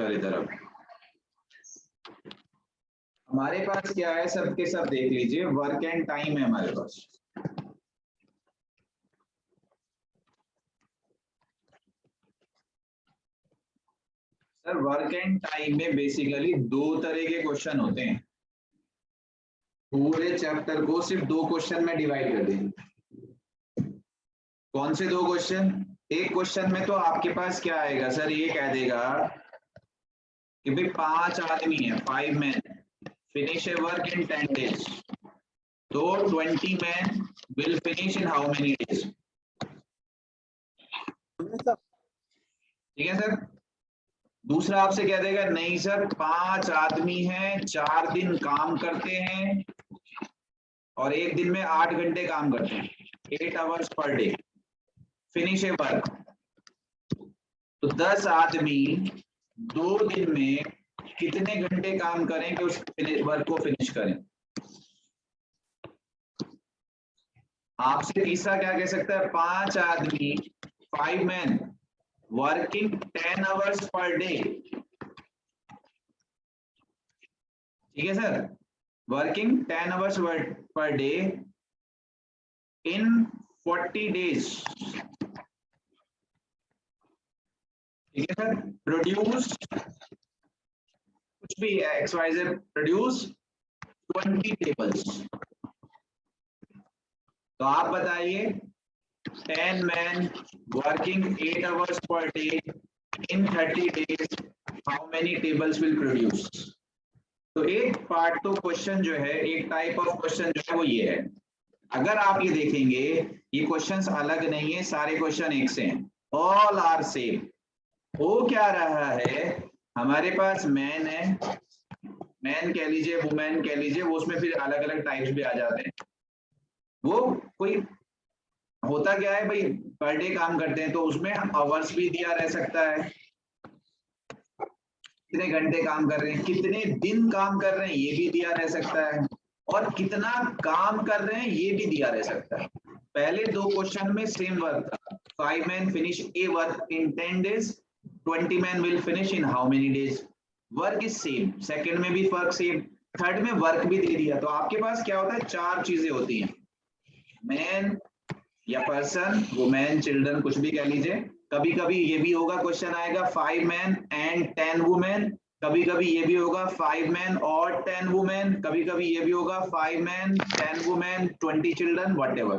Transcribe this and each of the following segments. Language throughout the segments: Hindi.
वाली तरफ। हमारे पास क्या है, सबके सब देख लीजिए, वर्क एंड टाइम है हमारे पास। सर वर्क एंड टाइम में बेसिकली दो तरह के क्वेश्चन होते हैं। पूरे चैप्टर को सिर्फ दो क्वेश्चन में डिवाइड कर देंगे। कौन से दो क्वेश्चन? एक क्वेश्चन में तो आपके पास क्या आएगा सर, ये कह देगा कि भाई 5 आदमी है, 5 मैन, फिनिश ए वर्क इन 10 days, तो 20 man will finish in how many days? ठीक है सर। दूसरा आपसे कह देगा नहीं सर, 5 आदमी हैं, 4 दिन काम करते हैं और एक दिन में 8 घंटे काम करते हैं, 8 hours पर डे, फिनिश ए वर्क। तो 10 आदमी 2 दिन में कितने घंटे काम करें कि उस वर्क को फिनिश करें? आपसे तीसरा क्या कह सकता है, 5 आदमी, 5 man working 10 hours per day. ठीक है sir, working 10 hours per day in 40 days। ठीक है सर, प्रोड्यूस कुछ भी XYZ, प्रोड्यूस 20 टेबल्स। तो आप बताइए 10 man working 8 hours per day in 30 days, how many tables will produce? तो एक पार्ट तो क्वेश्चन जो है, एक टाइप ऑफ क्वेश्चन जो है वो ये है। अगर आप ये देखेंगे, ये क्वेश्चंस अलग नहीं है, सारे क्वेश्चन एक से हैं, ऑल आर सेम। हो क्या रहा है, हमारे पास मैन है, मैन कह लीजिए, वुमेन कह लीजिए, वो उसमें फिर अलग अलग टाइप्स भी आ जाते हैं। वो कोई होता क्या है भाई, पर डे काम करते हैं तो उसमें आवर्स भी दिया रह सकता है, कितने घंटे काम कर रहे हैं, कितने दिन काम कर रहे हैं ये भी दिया रह सकता है, और कितना काम कर रहे हैं ये भी दिया रह सकता है। पहले दो क्वेश्चन में सेम वर्क था, 5 man finish A work in 10 days, 20 man will finish in how many days? Work is same. Second में भी वर्क सेम, थर्ड में वर्क भी दे दिया। तो आपके पास क्या होता है, 4 चीजें होती हैं, मैन या पर्सन, वुमेन, चिल्ड्रन, कुछ भी कह लीजिए। कभी कभी ये भी होगा, क्वेश्चन आएगा 5 मैन एंड 10 वुमेन, कभी कभी ये भी होगा 5 मैन और 10 वुमेन, कभी कभी ये भी होगा 5 मैन 10 वुमेन 20 चिल्ड्रन, व्हाटएवर।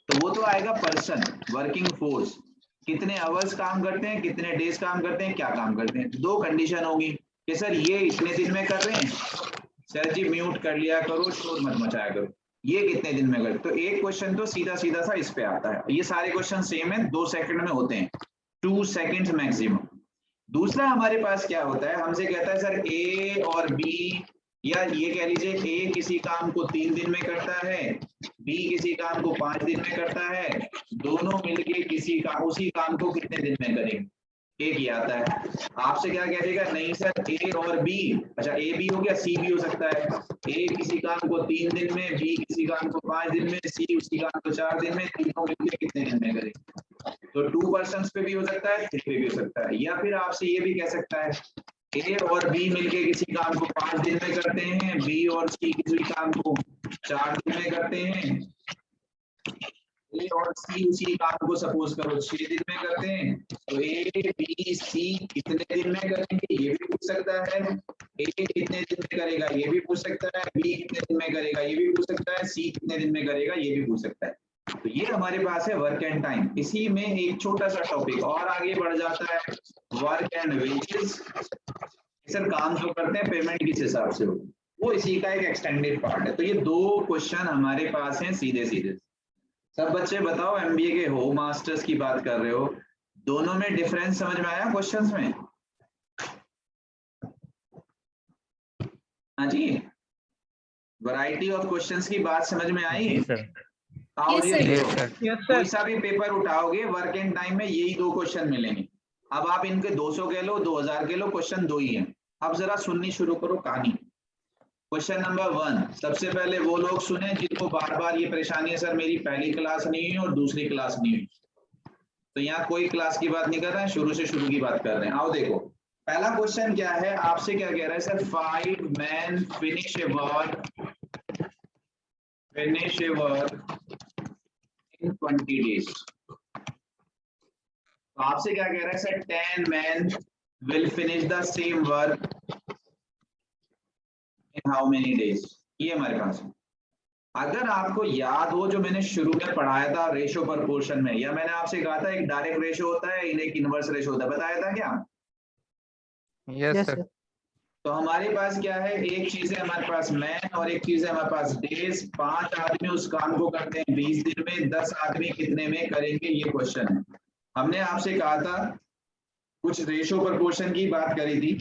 तो वो तो आएगा पर्सन, वर्किंग फोर्स, कितने आवर्स काम करते हैं, कितने डेज काम करते हैं, क्या काम करते हैं। दो कंडीशन होगी कि सर ये इतने दिन में कर रहे हैं, सर जी म्यूट कर लिया करो, शोर मत मचाया करो, ये कितने दिन में कर। तो एक क्वेश्चन तो सीधा सीधा सा इस पे आता है। ये सारे क्वेश्चन सेम है, 2 सेकंड में होते हैं, 2 seconds मैक्सिमम। दूसरा हमारे पास क्या होता है, हमसे कहता है सर ए और बी, या ये कह लीजिए ए किसी काम को 3 दिन में करता है, बी किसी काम को 5 दिन में करता है, दोनों मिलके किसी काम, उसी काम को कितने दिन में करेंगे, एक ही आता है। आपसे क्या कह देगा, नहीं सर ए और बी, अच्छा ए बी हो गया, सी भी हो सकता है, ए किसी काम को 3 दिन में, बी किसी काम को 5 दिन में, सी उसी काम को 4 दिन में, तीनों मिलकर कितने दिन में करेंगे। तो 2 पर्सन्स पे भी हो सकता है, 3 पे भी हो सकता है। या फिर आपसे ये भी कह सकता है ए और बी मिलके किसी काम को 5 दिन में करते हैं, बी और सी किसी काम को 4 दिन में करते हैं, ए और सी उसी काम को सपोज करो 6 दिन में करते हैं, तो ए बी सी कितने दिन में करेंगे ये भी पूछ सकता है, ए कितने दिन में करेगा ये भी पूछ सकता है, बी कितने दिन में करेगा ये भी पूछ सकता है, सी कितने दिन में करेगा ये भी पूछ सकता है। तो ये हमारे पास है वर्क एंड टाइम। इसी में एक छोटा सा टॉपिक और आगे बढ़ जाता है, वर्क एंड वेजेस। सर काम जो करते हैं पेमेंट किस हिसाब से हो, वो इसी का एक एक्सटेंडेड पार्ट है। तो ये 2 क्वेश्चन हमारे पास हैं सीधे सीधे। सब बच्चे बताओ, एमबीए के हो, मास्टर्स की बात कर रहे हो, दोनों में डिफरेंस समझ में आया क्वेश्चंस में? हाँ जी, वैरायटी ऑफ क्वेश्चंस की बात समझ में आई? और ये देखो, कोई सा भी पेपर उठाओगे वर्क एंड टाइम में यही 2 क्वेश्चन मिलेंगे। अब आप इनके 200 के लो, 2000 के लो, क्वेश्चन 2 ही हैं। अब जरा सुननी शुरू करो कहानी। क्वेश्चन नंबर 1, सबसे पहले वो लोग सुने जिनको बार बार ये परेशानी है, सर मेरी पहली क्लास नहीं हुई और दूसरी क्लास नहीं हुई। तो यहाँ कोई क्लास की बात नहीं कर रहे हैं, शुरू से शुरू की बात कर रहे हैं। आओ देखो, पहला क्वेश्चन क्या है, आपसे क्या कह रहा है sir, 5 men finish a work in 20 days। तो आपसे क्या कह रहा है sir, 10 men will finish the same work in how many days। ये हमारे पास है। अगर आपको याद हो जो मैंने शुरू में पढ़ाया था रेशो प्रपोर्शन में, या मैंने आपसे कहा था एक डायरेक्ट रेशो होता है, एक इनवर्स रेशो होता है, बताया था क्या? Yes sir. तो हमारे पास क्या है, एक चीज है हमारे पास मैन और एक चीज है हमारे पास डेज। 5 आदमी उस काम को करते हैं 20 दिन में, 10 आदमी कितने में करेंगे, ये क्वेश्चन है। हमने आपसे कहा था कुछ रेशो प्रपोर्शन की बात करी थी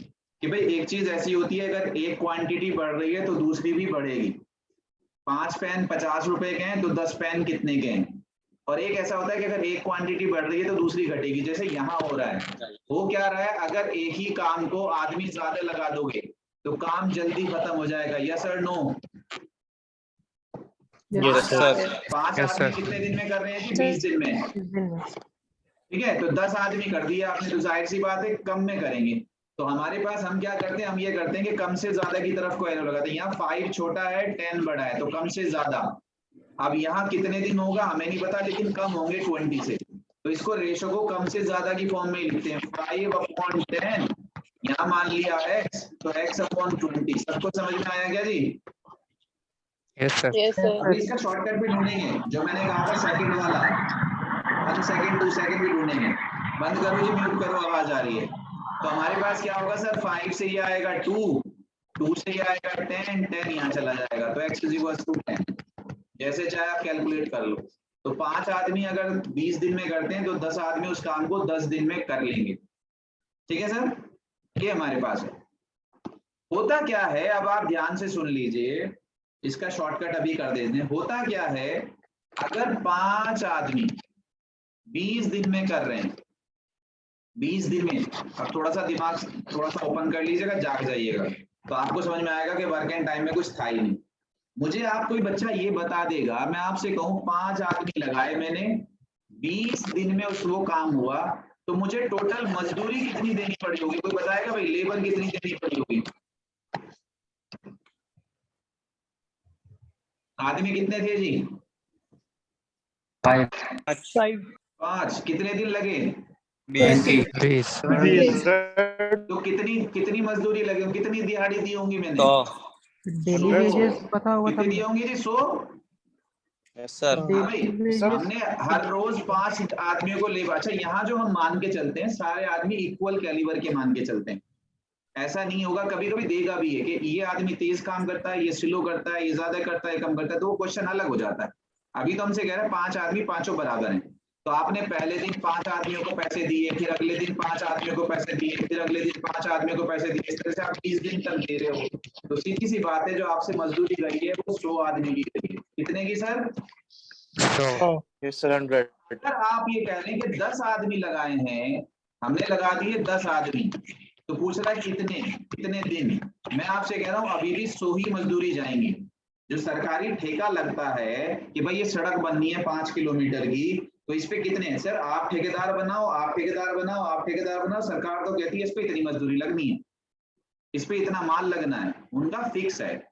कि भाई एक चीज ऐसी होती है, अगर एक क्वांटिटी बढ़ रही है तो दूसरी भी बढ़ेगी। 5 पेन 50 रुपए के हैं तो 10 पेन कितने के हैं। और एक ऐसा होता है कि अगर एक क्वांटिटी बढ़ रही है तो दूसरी घटेगी, जैसे यहाँ हो रहा है। हो क्या रहा है, अगर एक ही काम को आदमी ज्यादा लगा दोगे तो काम जल्दी खत्म हो जाएगा, यस और नो? Yes sir. 5 आदमी कितने दिन में कर रहे हैं जी? 20 दिन में। ठीक है, तो 10 आदमी कर दिया आपने, तो जाहिर सी बात है कम में करेंगे। तो हमारे पास हम क्या करते हैं, हम ये करते हैं कि कम से ज्यादा की तरफ को एरो लगाते हैं। यहाँ 5 छोटा है 10 बड़ा है, तो कम से ज्यादा। अब यहाँ कितने दिन होगा हमें नहीं पता, लेकिन कम होंगे 20 से। तो इसको रेशो को कम से ज्यादा की फॉर्म में लिखते हैं, 5/10। यहाँ मान लिया x, तो x/20। सबको समझ में आया क्या जी? Yes sir. अभी इसका शॉर्टकट भी ढूंढेंगे, जो मैंने कहा था सेकंड वाला, 1 सेकंड 2 सेकंड भी ढूंढेंगे। बंद करो जी, म्यूट करो, आवाज आ रही है। तो हमारे पास क्या होगा सर, 5 से ये आएगा 2, 2 से ये आएगा 10, 10 यहाँ चला जाएगा, तो x = 10। जैसे चाहे आप कैलकुलेट कर लो। तो 5 आदमी अगर 20 दिन में करते हैं तो 10 आदमी उस काम को 10 दिन में कर लेंगे। ठीक है सर, ये हमारे पास है। होता क्या है, अब आप ध्यान से सुन लीजिए, इसका शॉर्टकट अभी कर देते हैं। होता क्या है, अगर 5 आदमी 20 दिन में कर रहे हैं, 20 दिन में, अब थोड़ा सा दिमाग थोड़ा सा ओपन कर लीजिएगा, जाग जाइएगा, तो आपको समझ में आएगा कि वर्क एंड टाइम में कुछ था ही नहीं। मुझे आप कोई बच्चा ये बता देगा, मैं आपसे कहूं 5 आदमी लगाए मैंने, 20 दिन में उस वो काम हुआ, तो मुझे टोटल मजदूरी कितनी देनी पड़ी होगी? कोई बताएगा भाई, लेबर कितनी देनी पड़ी होगी? आदमी कितने थे जी? 5। कितने दिन लगे? 20। तो कितनी मजदूरी लगे, कितनी दिहाड़ी दी होंगी मैंने? डेली वेजेस पता होगा कितनी दी तब। होंगी जी? 100। सर हाँ भाई, हमने हर रोज 5 आदमियों को लेबर। अच्छा, यहाँ जो हम मान के चलते हैं, सारे आदमी इक्वल कैलिबर के मान के चलते हैं। ऐसा नहीं होगा, कभी कभी देगा भी है कि ये आदमी तेज काम करता है, ये स्लो करता है, ये ज्यादा करता है, कम करता है, तो वो क्वेश्चन अलग हो जाता है। अभी तो हमसे कह रहे हैं 5 आदमी पांचों बराबर हैं, तो आपने पहले दिन 5 आदमियों को पैसे दिए, फिर अगले दिन 5 आदमियों को पैसे दिए, फिर अगले दिन 5 आदमियों को पैसे दिए, इस तरह से आप 20 दिन तक दे रहे हो। तो सीधी सी बात है, जो आपसे मजदूरी गई है वो 100 आदमी की गई है। कितने की सर? 100। सर आप ये कह रहे हैं कि 10 आदमी लगाए हैं, हमने लगा दिए 10 आदमी, तो पूछ रहा है कितने दिन। मैं आपसे कह रहा हूं अभी भी 100 ही मजदूरी जाएंगी। जो सरकारी ठेका लगता है कि भाई ये सड़क बननी है 5 किलोमीटर की, तो इस पे कितने हैं सर? आप ठेकेदार बनाओ, आप ठेकेदार बनाओ, आप ठेकेदार बनाओ, सरकार तो कहती है इस पे इतनी मजदूरी लगनी है, इस पे इतना माल लगना है, उनका फिक्स है।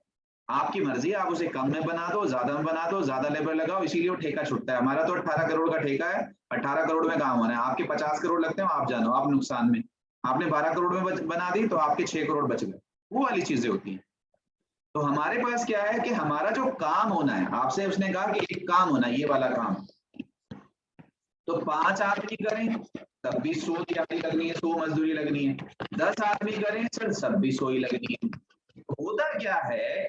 आपकी मर्जी है, आप उसे कम में बना दो, ज्यादा में बना दो, ज्यादा लेबर लगाओ, इसीलिए वो ठेका छुटता है। हमारा तो 18 करोड़ का ठेका है, 18 करोड़ में काम होना है। आपके 50 करोड़ लगते हैं, आप जानो, आप नुकसान में। आपने 12 करोड़ में बना दी तो आपके 6 करोड़ बच गए, वो वाली चीजें होती हैं। तो हमारे पास क्या है कि हमारा जो काम होना है, आपसे उसने कहा कि एक काम होना है, ये वाला काम, तो 5 आदमी करें तब भी 100 दिहाड़ी लगनी है, 100 मजदूरी लगनी है। 10 आदमी करें सर सब भी 100 ही लगनी है। तो होता क्या है,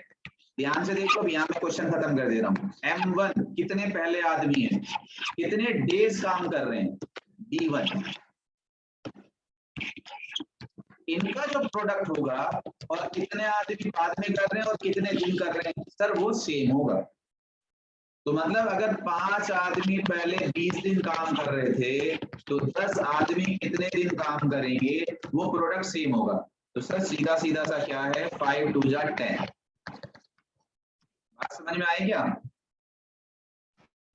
ध्यान से देखो, यहाँ मैं क्वेश्चन खत्म कर दे रहा हूँ। M1 कितने पहले आदमी हैं, कितने डेज काम कर रहे हैं, D1। इनका जो प्रोडक्ट होगा और कितने आदमी बाद में कर रहे हैं और कितने दिन कर रहे हैं सर, वो सेम होगा। तो मतलब अगर 5 आदमी पहले 20 दिन काम कर रहे थे, तो 10 आदमी कितने दिन काम करेंगे, वो प्रोडक्ट सेम होगा। तो सर सीधा सीधा सा क्या है, 5 2 10। बात समझ में आई क्या?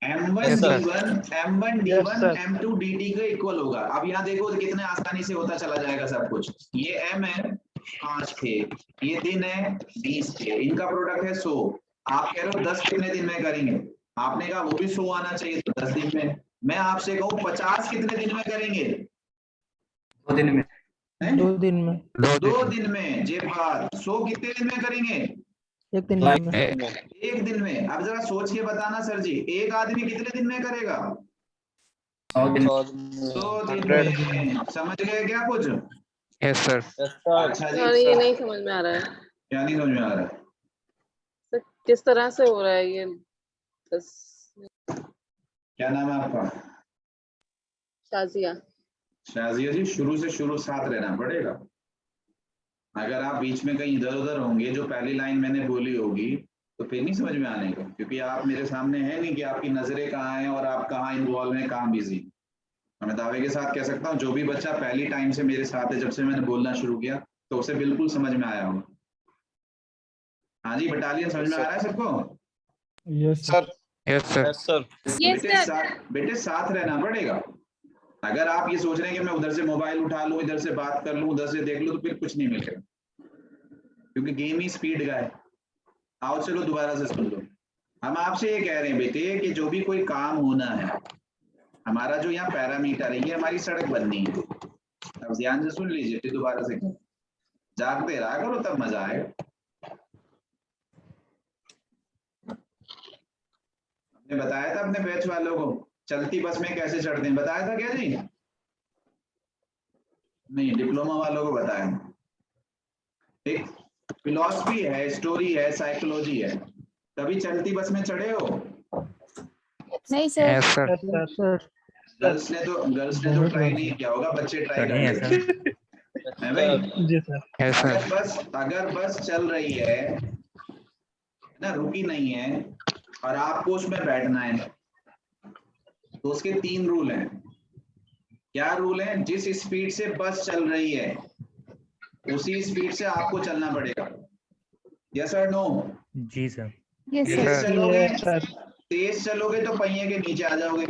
M1 Yes, sir. D1 M1 Yes, D1 sir. M2 DD के इक्वल होगा। अब यहाँ देखो कितने आसानी से होता चला जाएगा सब कुछ। ये M है 5 थे, ये दिन है 20 थे, इनका प्रोडक्ट है 100। आप कह रहे हो 10 कितने दिन में करेंगे? आपने कहा वो भी 100 आना चाहिए तो 10 दिन में। मैं आपसे कहूँ 50 कितने दिन में करेंगे? 2 दिन में। हैं? 2 दिन में, 2 दिन में। जे बात 100 कितने दिन में करेंगे? 1 दिन में, एक दिन में। अब जरा सोच के बताना सर जी, एक आदमी कितने दिन में करेगा? 100 दिन। 100 दिन में। समझ गए क्या कुछ? Yes, sir. Yes, sir. अच्छा सर जी, ये नहीं समझ में आ रहा है क्या नहीं समझ में आ रहा है? सर, किस तरह से हो रहा है ये? क्या नाम है आपका? शाजिया। शाजिया जी, शुरू से शुरू साथ रहना पड़ेगा। अगर आप बीच में कहीं इधर उधर होंगे, जो पहली लाइन मैंने बोली होगी, तो फिर नहीं समझ में आने का, क्योंकि आप मेरे सामने है नहीं कि आपकी नजरें कहाँ हैं और आप कहाँ इन्वॉल्व हैं, कहाँ बिजी। मैं दावे के साथ कह सकता हूँ जो भी बच्चा पहली टाइम से मेरे साथ है, जब से मैंने बोलना शुरू किया, तो उसे बिल्कुल समझ में आया होगा। हाँ जी, बटालियन समझ में आ रहा है सबको? Yes, Sir. Yes, sir. Yes, sir. बेटे साथ रहना पड़ेगा। अगर आप ये सोच रहे हैं कि मैं उधर से मोबाइल उठा लूं, इधर से बात कर लूं, उधर से देख लूं, तो फिर कुछ नहीं मिलेगा, क्योंकि गेम ही स्पीड का है। आओ चलो दोबारा से सुन लो। हम आपसे ये कह रहे हैं बेटे कि जो भी कोई काम होना है, हमारा जो यहाँ पैरामीटर है, ये हमारी सड़क बननी है। अब ध्यान से सुन लीजिए, फिर दोबारा से जागते रहा करो, तब मजा आएगा। हमने बताया था अपने बैच वालों को चलती बस में कैसे चढ़ते हैं, बताया था क्या जी? नहीं, डिप्लोमा वालों को बताया। एक फिलॉसफी है, स्टोरी है, साइकोलॉजी है। कभी चलती बस में चढ़े हो? नहीं sir. Yes, sir. Sir girls ने तो ट्राई नहीं किया होगा, बच्चे ट्राई नहीं है करेंगे। सर। है भाई? जी सर। Yes, sir. अगर बस चल रही है ना, रुकी नहीं है, और आपको उसमें बैठना है, तो उसके 3 रूल हैं। क्या रूल हैं? जिस स्पीड से बस चल रही है उसी स्पीड से आपको चलना पड़ेगा। यस और नो? जी सर। Yes, sir. तेज चलोगे तो पहिए के नीचे आ जाओगे,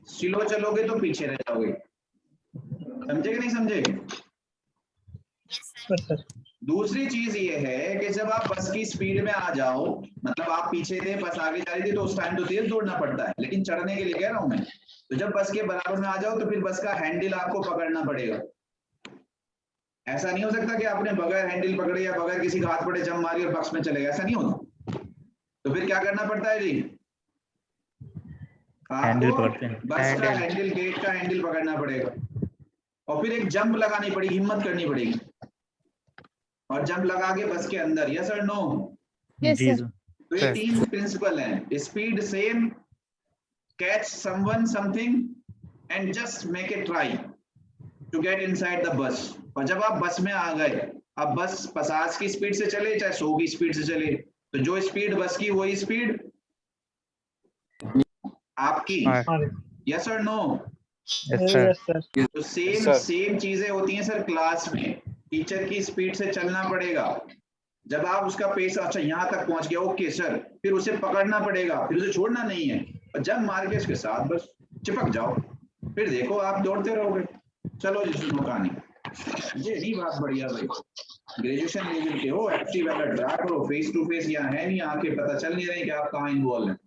स्लो चलोगे तो पीछे रह जाओगे। समझे कि नहीं समझे? दूसरी चीज ये है कि जब आप बस की स्पीड में आ जाओ, मतलब आप पीछे थे, बस आगे जा रही थी, तो उस टाइम तो तेज दौड़ना पड़ता है, लेकिन चढ़ने के लिए कह रहा हूं मैं। तो जब बस के बराबर में आ जाओ, तो फिर बस का हैंडल आपको पकड़ना पड़ेगा। ऐसा नहीं हो सकता कि आपने बगैर हैंडल पकड़े या बगैर किसी का हाथ पड़े जम मारी और बस में चले गए, ऐसा नहीं होता। तो फिर क्या करना पड़ता है जी? हैंडल आपको पकड़ते हैं। बस का हैंडल, गेट का हैंडल पकड़ना पड़ेगा, और फिर एक जंप लगानी पड़ेगी, हिम्मत करनी पड़ेगी, और जंप लगा के बस के अंदर। यस और नो? Yes, जी sir. सर। तो ये 3 प्रिंसिपल हैं। Speed same, catch someone something, and just make a try to get inside the bus. और जब आप बस में आ गए, अब बस 50 की स्पीड से चले चाहे 100 की स्पीड से चले, तो जो स्पीड बस की वही स्पीड आपकी। यस और नो? Yes, sir. तो सेम चीजें होती हैं सर क्लास में। टीचर की स्पीड से चलना पड़ेगा। जब आप उसका पेस, अच्छा यहाँ तक पहुंच गया, ओके सर, फिर उसे पकड़ना पड़ेगा, फिर उसे छोड़ना नहीं है, और जब मार के उसके साथ बस चिपक जाओ, फिर देखो आप दौड़ते रहोगे। चलो जी सुनो कहानी। ये नहीं बात बढ़िया भाई, ग्रेजुएशन लेवल के हो, एक्टिव वाला ट्रैक करो, फेस टू फेस यहाँ है नहीं, आके पता चल नहीं रही कि आप कहाँ इन्वॉल्व हैं।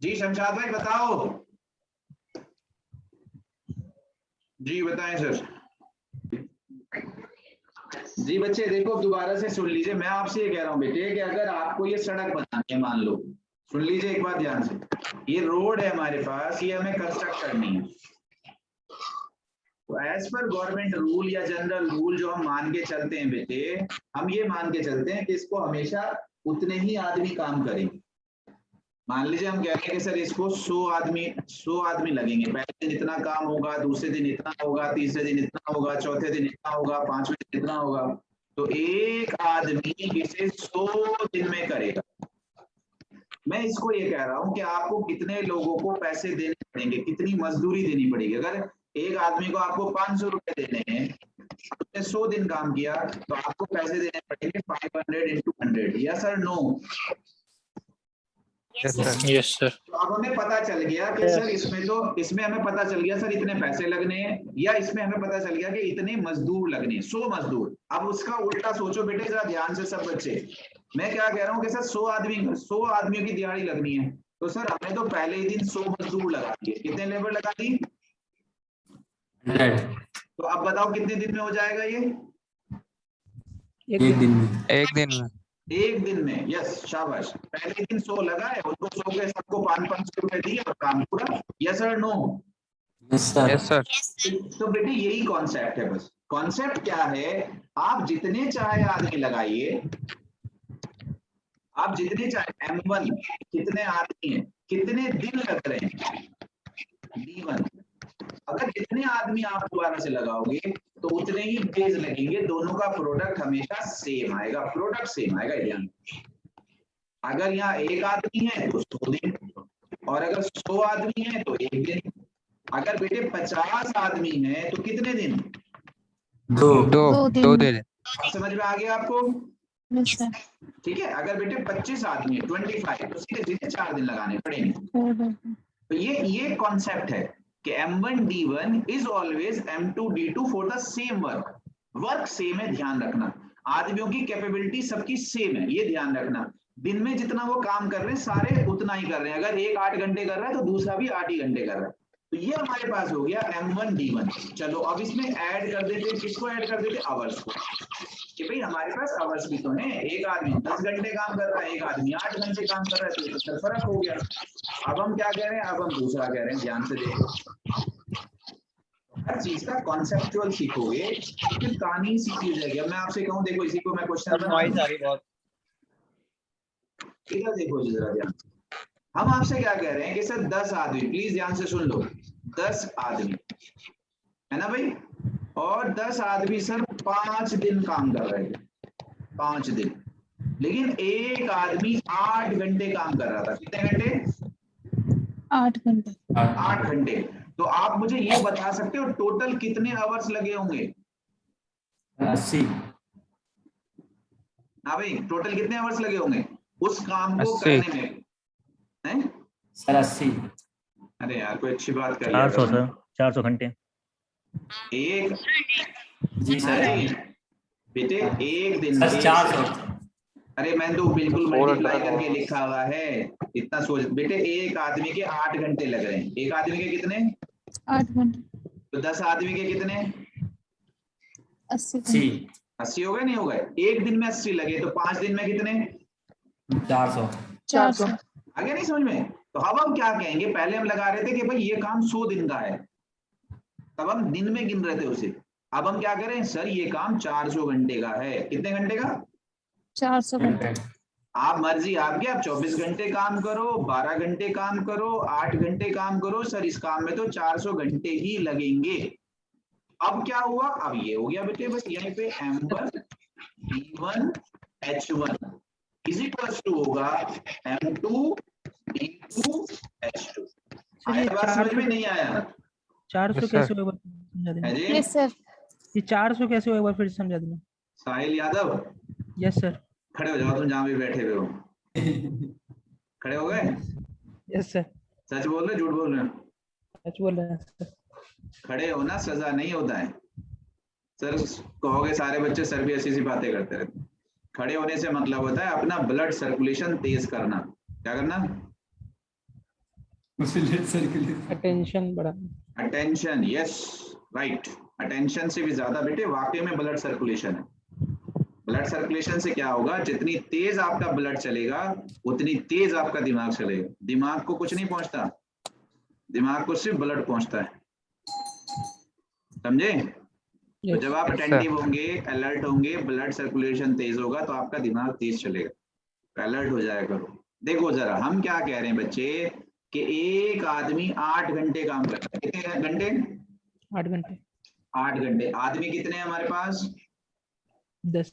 जी शमशाद भाई बताओ। जी बताएं सर। जी बच्चे देखो, दोबारा से सुन लीजिए, मैं आपसे ये कह रहा हूँ बेटे कि अगर आपको ये सड़क बनानी है, मान लो, सुन लीजिए एक बात ध्यान से, ये रोड है हमारे पास, ये हमें कंस्ट्रक्ट करनी है। तो एज पर गवर्नमेंट रूल या जनरल रूल जो हम मान के चलते हैं बेटे, हम ये मान के चलते हैं कि इसको हमेशा उतने ही आदमी काम करेंगे। मान लीजिए हम कह रहे हैं कि सर इसको 100 आदमी लगेंगे, पहले दिन इतना काम होगा, दूसरे दिन इतना होगा, तीसरे दिन इतना होगा, चौथे दिन इतना होगा, 5वें दिन इतना होगा। तो एक आदमी इसे 100 दिन में करेगा। मैं इसको ये कह रहा हूं कि आपको कितने लोगों को पैसे देने पड़ेंगे, कितनी मजदूरी देनी पड़ेगी। अगर एक आदमी को आपको 500 रुपए देने हैं, उसने 100 दिन काम किया, तो आपको पैसे देने पड़ेंगे 500 into 100। यस और no? Yes sir. Yes sir. तो अब हमें पता चल गया कि सर इसमें हमें पता चल गया सर इतने पैसे लगने हैं, या इसमें हमें पता चल गया कि इतने मजदूर लगने हैं, 100 मजदूर। अब उसका उल्टा सोचो बेटे जरा ध्यान से सब बच्चे। मैं क्या कह रहा हूँ कि सर 100 आदमियों की दिहाड़ी लगनी है, तो सर हमने तो पहले ही दिन 100 मजदूर लगा दिए। कितने लेबर लगा दी? 100 तो अब बताओ कितने दिन में हो जाएगा ये? एक एक दिन दिन में। एक दिन में। एक दिन में। यस शाबाश। पहले दिन 100 लगाए, उनको 100 के सबको 500 रुपए दिए और काम पूरा। यस और no? Yes sir. Yes sir. तो बेटे यही कॉन्सेप्ट है। बस कॉन्सेप्ट क्या है, आप जितने चाहे आदमी लगाइए, आप जितने चाहे M1 कितने आदमी हैं, कितने दिन लग रहे हैं D1, अगर जितने आदमी आप दोबारा से लगाओगे तो उतने ही डेज लगेंगे। दोनों का प्रोडक्ट हमेशा सेम आएगा, प्रोडक्ट सेम आएगा। ध्यान, अगर यहाँ 1 आदमी है तो 100 दिन, और अगर 100 आदमी है तो 1 दिन। अगर बेटे 50 आदमी है तो कितने दिन? 2 दो दिन। समझ में आ गया आपको? Yes sir. ठीक है। अगर बेटे 25 आदमी है 25, तो सीधे सीधे 4 दिन लगाने पड़ेंगे। तो ये कॉन्सेप्ट है कि M1 D1 is always M2 D2 for the same work. Work same है, ध्यान रखना। आदमियों की कैपेबिलिटी सबकी सेम है, ये ध्यान रखना। दिन में जितना वो काम कर रहे हैं सारे उतना ही कर रहे हैं। अगर एक 8 घंटे कर रहा है तो दूसरा भी 8 ही घंटे कर रहा है। तो ये हमारे पास हो गया M1 D1। चलो अब इसमें ऐड कर देते, किसको ऐड कर देते? आवर्स को। कि भाई हमारे पास आवर्स भी तो हैं। एक आदमी 10 घंटे काम कर रहा है, एक आदमी 8 घंटे काम कर रहा है, तो फर्क हो गया। अब हम क्या कह रहे हैं? अब हम दूसरा कह रहे हैं, ध्यान से देखो। हर चीज का कॉन्सेप्चुअल सीखोगे, फिर कहानी सीखी जाएगी। अब मैं आपसे कहूं, देखो इसी को मैं क्वेश्चन बना रहा हूं, इधर देखो जी जरा ध्यान। हम आपसे क्या कह रहे हैं कि सर 10 आदमी, प्लीज ध्यान से सुन लो, 10 आदमी है ना भाई, और 10 आदमी सर 5 दिन काम कर रहे थे, 5 दिन। लेकिन एक आदमी 8 घंटे काम कर रहा था। कितने घंटे? 8 घंटे। 8 घंटे। तो आप मुझे ये बता सकते हो टोटल कितने आवर्स लगे होंगे? 80। हाँ भाई, टोटल कितने आवर्स लगे होंगे उस काम को 80। करने में? हैं? सर 80। अरे यार कोई अच्छी बात कर लिया 400 करो। सर, 400 घंटे। एक जी सर। अरे बेटे एक दिन सर एक 400। अरे मैंने तो बिल्कुल मल्टीप्लाई करके लिखा हुआ है, इतना सोच। बेटे एक आदमी के 8 घंटे लग रहे हैं। एक आदमी के कितने? 8 घंटे। तो 10 आदमी के कितने? 80 घंटे। 80 हो गए, नहीं हो गए? एक दिन में 80 लगे तो 5 दिन में कितने? 400। 400। आगे नहीं समझ में? तो अब हम क्या कहेंगे, पहले हम लगा रहे थे कि भाई ये काम 100 दिन का है, तब हम दिन में गिन रहे थे उसे। अब हम क्या करें, सर ये काम 400 घंटे का है। कितने घंटे का? 400 घंटे। आप मर्जी आपकी, आप 24 घंटे काम करो, 12 घंटे काम करो, 8 घंटे काम करो, सर इस काम में तो 400 घंटे ही लगेंगे। अब क्या हुआ? अब ये हो गया बेटे, बस यहीं पे M1 D1 H1 is equal to होगा M2 D2 H2। आया बात समझ में? नहीं आया? 400 Yes, कैसे sir. होगा समझा देना। है जी? Yes sir. ये 400 कैसे होगा फिर समझा देना। साहिल यादव, यस सर। खड़े हो जाओ तुम जहां भी बैठे हुए हो। खड़े हो गए? Yes sir. सच बोल रहे झूठ बोल रहे हो? सच बोल रहे हैं सर। खड़े होना सजा नहीं होता है। सर कहोगे सारे बच्चे सर भी ऐसी सी बातें करते रहते। खड़े होने से मतलब होता है अपना ब्लड सर्कुलेशन तेज करना। क्या करना? अटेंशन बढ़ाना। अटेंशन। Yes right. अटेंशन से भी ज्यादा बेटे वाकई में ब्लड सर्कुलेशन है। ब्लड सर्कुलेशन से क्या होगा, जितनी तेज आपका ब्लड चलेगा उतनी तेज आपका दिमाग चलेगा। दिमाग को कुछ नहीं पहुंचता, दिमाग को सिर्फ ब्लड पहुंचता है। समझे? तो जब आप अटेंटिव होंगे, अलर्ट होंगे, ब्लड सर्कुलेशन तेज होगा तो आपका दिमाग तेज चलेगा। तो अलर्ट हो जाया करो। देखो जरा हम क्या कह रहे हैं बच्चे, कि एक आदमी 8 घंटे काम करता है। कितने घंटे? 8 घंटे। 8 घंटे। आदमी कितने हैं हमारे पास? 10।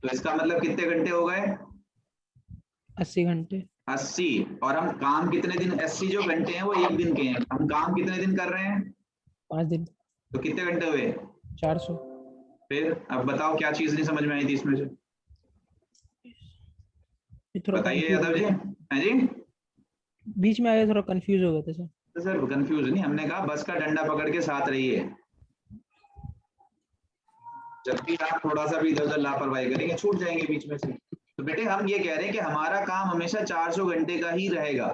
तो इसका मतलब कितने घंटे हो गए? 80 घंटे। 80। और हम काम कितने दिन? 80 जो घंटे हैं वो एक दिन के हैं। हम काम कितने दिन कर रहे हैं? 5 दिन। तो कितने घंटे हुए? 400। फिर अब बताओ क्या चीज नहीं समझ में आई थी इसमें से? ये थोड़ा बताइए confused यादव जी। है। है जी? बीच में आ गया, थोड़ा कंफ्यूज हो गया था सर। तो सर कंफ्यूज नहीं, हमने कहा बस का डंडा पकड़ के साथ रहिए, जब भी आप थोड़ा सा भी इधर उधर लापरवाही करेंगे छूट जाएंगे बीच में से। तो बेटे हम ये कह रहे हैं कि हमारा काम हमेशा 400 घंटे का ही रहेगा,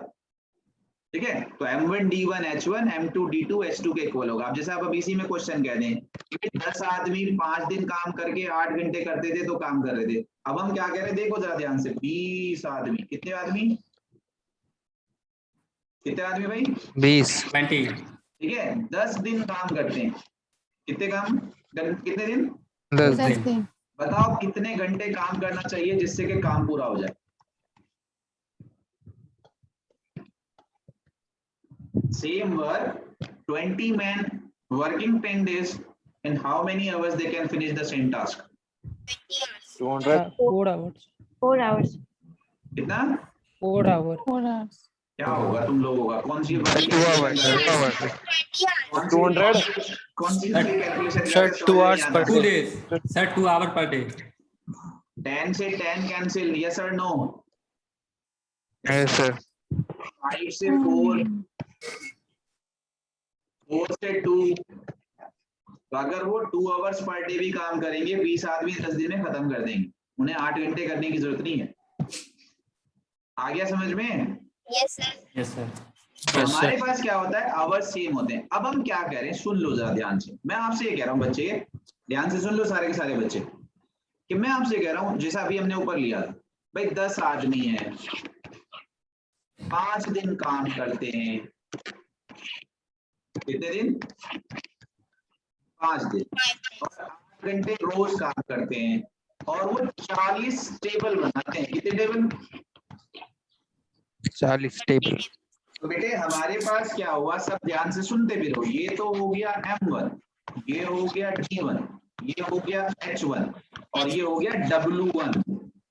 ठीक है। तो M1 D1 H1 M2 D2 H2 के इक्वल होगा। अब जैसे आप अब इसी में क्वेश्चन कह दें कि 10 आदमी 5 दिन काम करके 8 घंटे करते थे तो काम कर रहे थे। अब हम क्या कह रहे हैं, देखो जरा ध्यान से, 20 आदमी, कितने आदमी, कितने आदमी भाई, 20 ठीक है, 10 दिन काम करते हैं, कितने काम, कितने दिन, 10 10 दिन। दिन। बताओ कितने घंटे काम करना चाहिए जिससे कि काम पूरा हो जाए। Same work, 20 men working 10 days, and how many hours they can finish the same task? 200 4 hours. 4 hours। कितना, 4 आवर। 4 hours। क्या होगा तुम लोगों का, कौन सी वाली 2 hours कौन सी 200 कौन सी calculation sir 2 hours per two day days sir, 2 hour per day. 10 से 10 कैंसिल, यस और नो, yes sir 5 से 4, 4 से 2, तो अगर वो 2 आवर्स पर डे भी काम करेंगे 20 आदमी 10 दिन में खत्म कर देंगे, उन्हें 8 घंटे करने की जरूरत नहीं है। आ गया समझ में? Yes sir. तो हमारे पास क्या होता है, आवर्स सेम होते हैं। अब हम क्या कह रहे हैं, सुन लो जरा ध्यान से, मैं आपसे ये कह रहा हूँ बच्चे, ध्यान से सुन लो सारे के सारे बच्चे, कि मैं आपसे कह रहा हूँ जैसा अभी हमने ऊपर लिया था भाई, 10 आदमी है, 5 दिन काम करते हैं, कितने दिन, 5 दिन, और 8 घंटे रोज काम करते हैं, और वो 40 टेबल बनाते हैं। कितने टेबल, 40 टेबल। तो बेटे हमारे पास क्या हुआ, सब ध्यान से सुनते भी रहो, ये तो हो गया M1, ये हो गया D1, ये हो गया H1, और ये हो गया W1।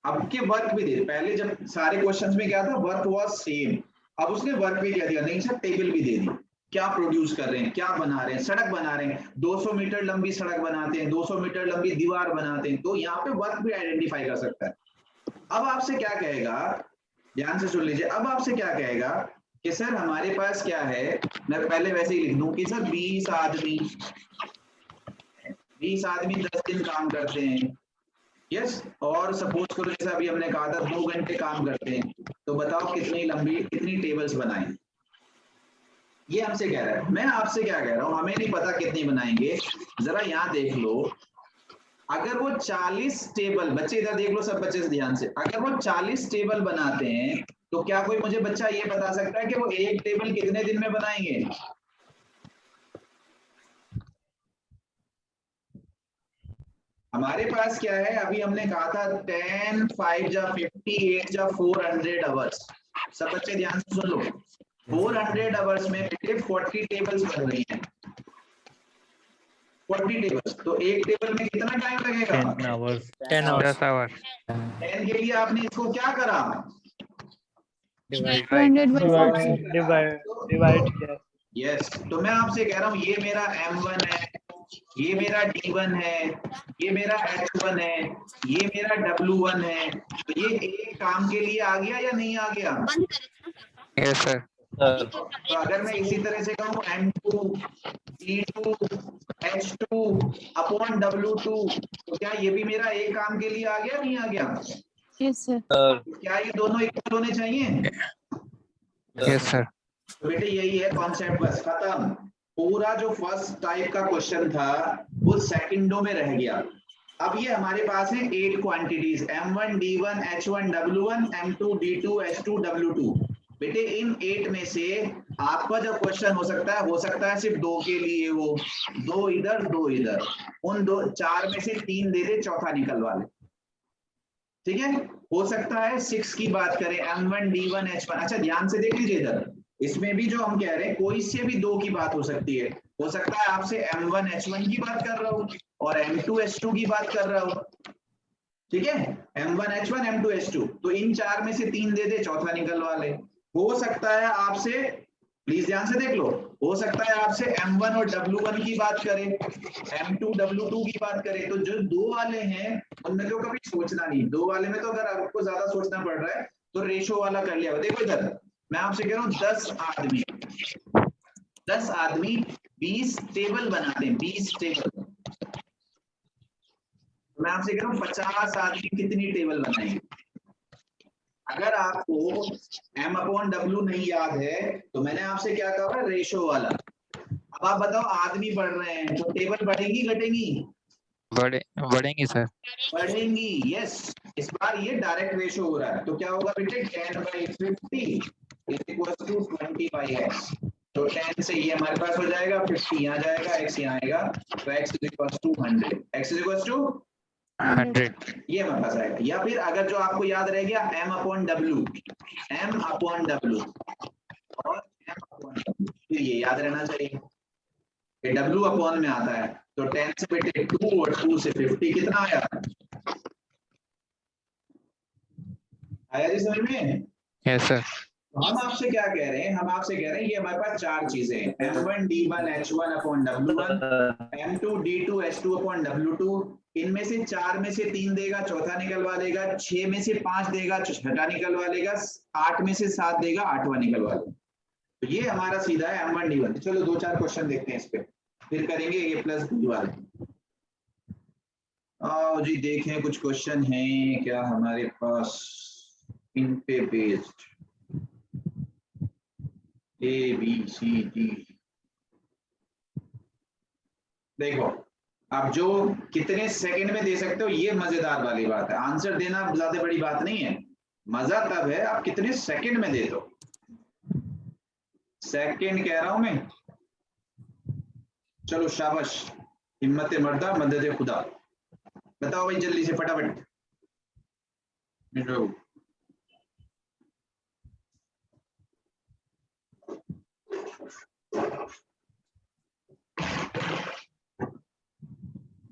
अब के वर्क भी दे, पहले जब सारे क्वेश्चंस में क्या था, वर्क वाज सेम, अब उसने वर्क भी क्या दिया, नहीं सर टेबल भी दे दी, क्या प्रोड्यूस कर रहे हैं, क्या बना रहे हैं, सड़क बना रहे हैं, 200 मीटर लंबी सड़क बनाते हैं, 200 मीटर लंबी दीवार बनाते हैं, तो यहाँ पे वर्क भी आइडेंटिफाई कर सकता है। अब आपसे क्या कहेगा, ध्यान से सुन लीजिए, अब आपसे क्या कहेगा कि सर हमारे पास क्या है, मैं पहले वैसे ही लिख दूं कि सर 20 आदमी 10 दिन काम करते हैं, यस, और सपोज करो जैसा अभी हमने कहा था 2 घंटे काम करते हैं, तो बताओ कितनी टेबल्स बनाएं। ये हमसे कह रहा है, मैं आपसे क्या कह रहा हूं, हमें नहीं पता कितनी बनाएंगे, जरा यहाँ देख लो, अगर वो 40 टेबल, बच्चे इधर देख लो सब बच्चे से ध्यान से, अगर वो 40 टेबल बनाते हैं तो क्या कोई मुझे बच्चा ये बता सकता है कि वो एक टेबल कितने दिन में बनाएंगे? हमारे पास क्या है, अभी हमने कहा था 10 5 जा 50 8 जा 400 आवर्स, सब बच्चे ध्यान से सुन लो, 400 आवर्स में 40 टेबल्स बन रही हैं, 40 टेबल्स, तो एक टेबल में कितना टाइम लगेगा, 10 hours 10 के लिए आपने इसको क्या करा, डिवाइड किया। यस, तो मैं आपसे कह रहा हूँ ये मेरा M1 है, ये मेरा D1 है, ये मेरा H1 है, ये मेरा W1 है, तो ये एक काम के लिए आ गया या नहीं आ गया? yes sir तो अगर मैं इसी तरह से कहूँ M2 D2 H2 upon W2, तो क्या ये भी मेरा एक काम के लिए आ गया नहीं आ गया? Yes sir। क्या ये दोनों इक्वल होने चाहिए? yes sir तो बेटे यही है कॉन्सेप्ट, बस खत्म। पूरा जो फर्स्ट टाइप का क्वेश्चन था वो सेकंडों में रह गया। अब ये हमारे पास है 8 quantities, M1 D1 H1 W1 M2 D2 H2 W2। बेटे इन 8 में से आपका जो क्वेश्चन हो सकता है सिर्फ 2 के लिए हो, 2 इधर 2 इधर, उन 4 में से 3 दे दे, चौथा निकलवा ले, ठीक है। हो सकता है 6 की बात करें, M1 D1 H1, अच्छा ध्यान से देख लीजिए इधर, इसमें भी जो हम कह रहे हैं कोई से भी 2 की बात हो सकती है, हो सकता है आपसे M1 H1 की बात कर रहा हूं और M2 H2 की बात कर रहा हूं, ठीक है, M1 H1 M2 H2, तो इन 4 में से 3 दे दे, चौथा निकलवा ले। हो सकता है आपसे, प्लीज ध्यान से देख लो, हो सकता है आपसे M1 और W1 की बात करें, M2 W2 की बात करें, तो जो 2 वाले हैं उनमें तो कभी सोचना नहीं, 2 वाले में तो अगर आपको ज्यादा सोचना पड़ रहा है तो रेशो वाला कर लिया। देखो इधर मैं आपसे कह रहा हूँ 10 आदमी 20 टेबल बनाते हैं, 20 टेबल। मैं आपसे कह रहा हूँ 50 आदमी कितनी टेबल बनाएंगे? अगर आपको M/W नहीं याद है तो मैंने आपसे क्या कहा, रेशो वाला। अब आप बताओ, आदमी बढ़ रहे हैं तो टेबल बढ़ेंगी घटेंगी? बढ़ेंगी सर। बढ़ेंगी, यस। इस बार ये डायरेक्ट रेशो हो रहा है, तो क्या होगा बेटे, 10/50 = 20/x। तो 10 से ये हमारे पास हो जाएगा, 50 यहाँ जाएगा, x यहाँ आएगा, तो x = 100। x = 100। ये हमारे पास आएगा। या फिर अगर जो आपको याद रह गया, M/W और M/W, फिर ये याद रहना चाहिए कि W अपॉन में आता है, तो 10 से बेटे 2 और 2 से 50 कितना आया? आया जी समझ में? Yes sir. हम आपसे क्या कह रहे हैं, हम आपसे कह रहे हैं ये हमारे पास 4 चीजें हैं, M1 D1 H1/W1, M2 D2 H2/W2। इनमें से 4 में से 3 देगा, चौथा निकलवा लेगा, 6 में से 5 देगा, छठा निकलवा लेगा, 8 में से 7 देगा, आठवां निकलवा लेगा। तो ये हमारा सीधा है M1 D1। चलो 2-4 क्वेश्चन देखते हैं इस पे, फिर करेंगे A+B वाले। आओ जी देखें कुछ क्वेश्चन हैं क्या हमारे पास इन पे बेस्ड। ABCD। देखो, अब जो कितने सेकंड में दे सकते हो ये मजेदार वाली बात है। आंसर देना ज्यादा बड़ी बात नहीं है, मजा तब है आप कितने सेकंड में दे दो। सेकंड कह रहा हूं मैं। चलो शाबाश, हिम्मत मर्दा मदद खुदा। बताओ भाई जल्दी से फटाफट।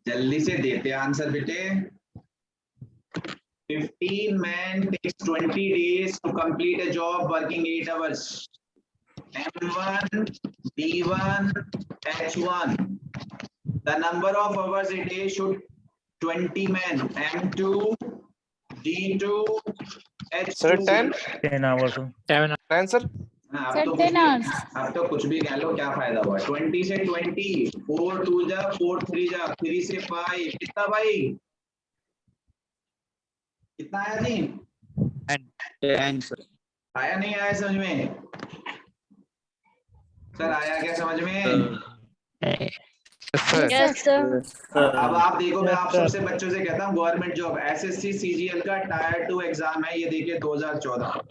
जल्दी से देते आंसर बेटे। 15 men takes 20 days to complete a job working 8 hours. M1 D1 H1. The number of hours a day should 20 men. M2 D2 H2. Sir, 10 hours. 10 sir. अब तो 10 hours. अब तो कुछ भी कह लो, क्या फायदा हुआ। 20 से 20, 4 2 जा, 4 3 जा, 3 से 5, कितना भाई, कितना आया जी? 10 सर। आया नहीं आया समझ में? सर आया क्या समझ में? Yes, sir. अब आप देखो, मैं आप सबसे बच्चों से कहता हूँ, गवर्नमेंट जॉब SSC CGL का टायर 2 एग्जाम है, ये देखिए 2014।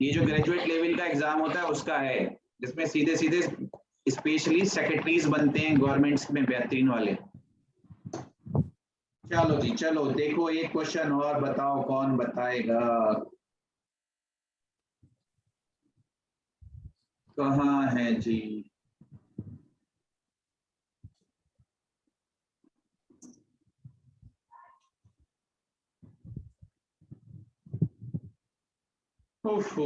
ये जो ग्रेजुएट लेवल का एग्जाम होता है उसका है, जिसमें सीधे सीधे स्पेशली सेक्रेटरीज बनते हैं गवर्नमेंट्स में बेहतरीन वाले। चलो जी चलो, देखो एक क्वेश्चन और, बताओ कौन बताएगा। कहाँ है जी? ओफो,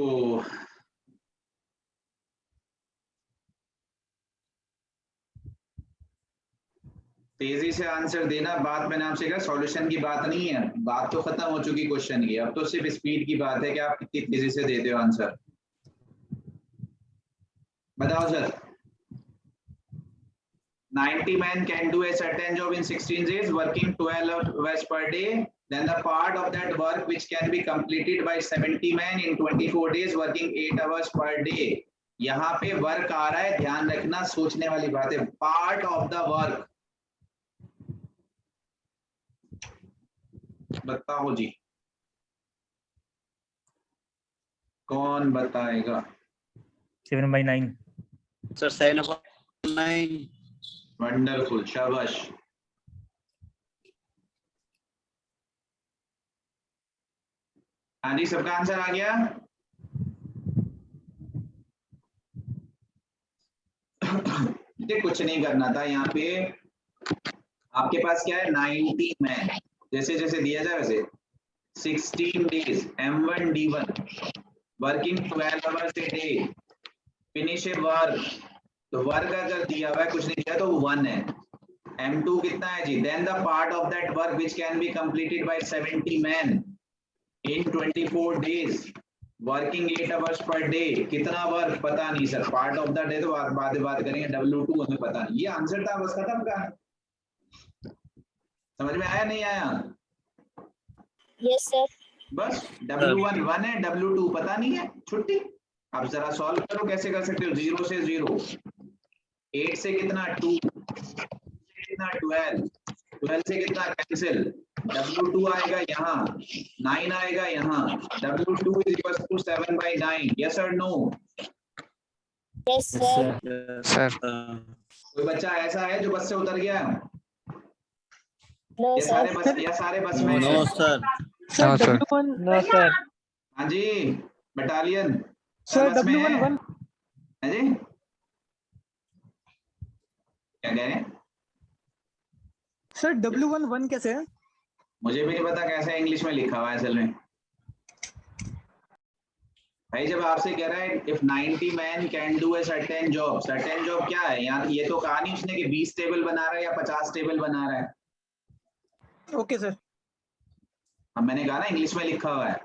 तेजी से आंसर देना। बात मैंने आपसे कहा सॉल्यूशन की बात नहीं है, बात तो खत्म हो चुकी क्वेश्चन की, अब तो सिर्फ स्पीड की बात है कि आप कितनी तेजी से देते हो आंसर। बताओ sir. 90 men can do a certain job in 16 days working 12 hours per day. Then the part of that work which can be completed by 70 men in 24 days working 8 hours per day. यहाँ पे वर्क आ रहा है, ध्यान रखना, सोचने वाली बात है। पार्ट ऑफ द वर्क, बताओ जी कौन बताएगा? 7/9. सर 7/9. वंडरफुल, शाबाश। हाँ जी, सबका आंसर आ गया? कुछ नहीं करना था यहाँ पे, आपके पास क्या है, 90 मैन, जैसे जैसे दिया जाए वैसे। 16 days M1 D1 working 12 hours a day, finish A work. तो वर्क अगर दिया हुआ है, कुछ नहीं दिया तो 1 है। M2 कितना है जी? Then the part of that work which can be completed by 70 men in 24 days, working 8 hours per day, कितना वर्क पता नहीं sir, part of the day तो बात करेंगे, W2 हमें पता नहीं, ये आंसर था, बस खत्म कहानी। समझ में आया नहीं आया? Yes sir. बस W1 1 है, W2 पता नहीं है, छुट्टी। अब जरा सॉल्व करो, कैसे कर सकते हो? 0 से 0, 8 से कितना 2, कितना 12, 12 से कितना कैंसिल, W2 आएगा यहाँ, 9 आएगा यहाँ, W2 is equals to 7/9, yes or no? Yes sir. Sir कोई बच्चा ऐसा है जो बस से उतर गया? नो ये सारे बस, सर। ये सारे बस में no sir. No sir no sir. हाँ जी, बटालियन सर बस में है। W11 हाँ जी, क्या कह रहे हैं? सर W11 कैसे है? मुझे भी नहीं पता कैसे इंग्लिश में लिखा हुआ है असल में भाई। जब आपसे कह रहा है if 90 man can do a certain job क्या है यहाँ? ये तो कहा नहीं उसने कि 20 टेबल बना रहा है या 50 टेबल बना रहा है। Okay sir. अब मैंने कहा ना इंग्लिश में लिखा हुआ है,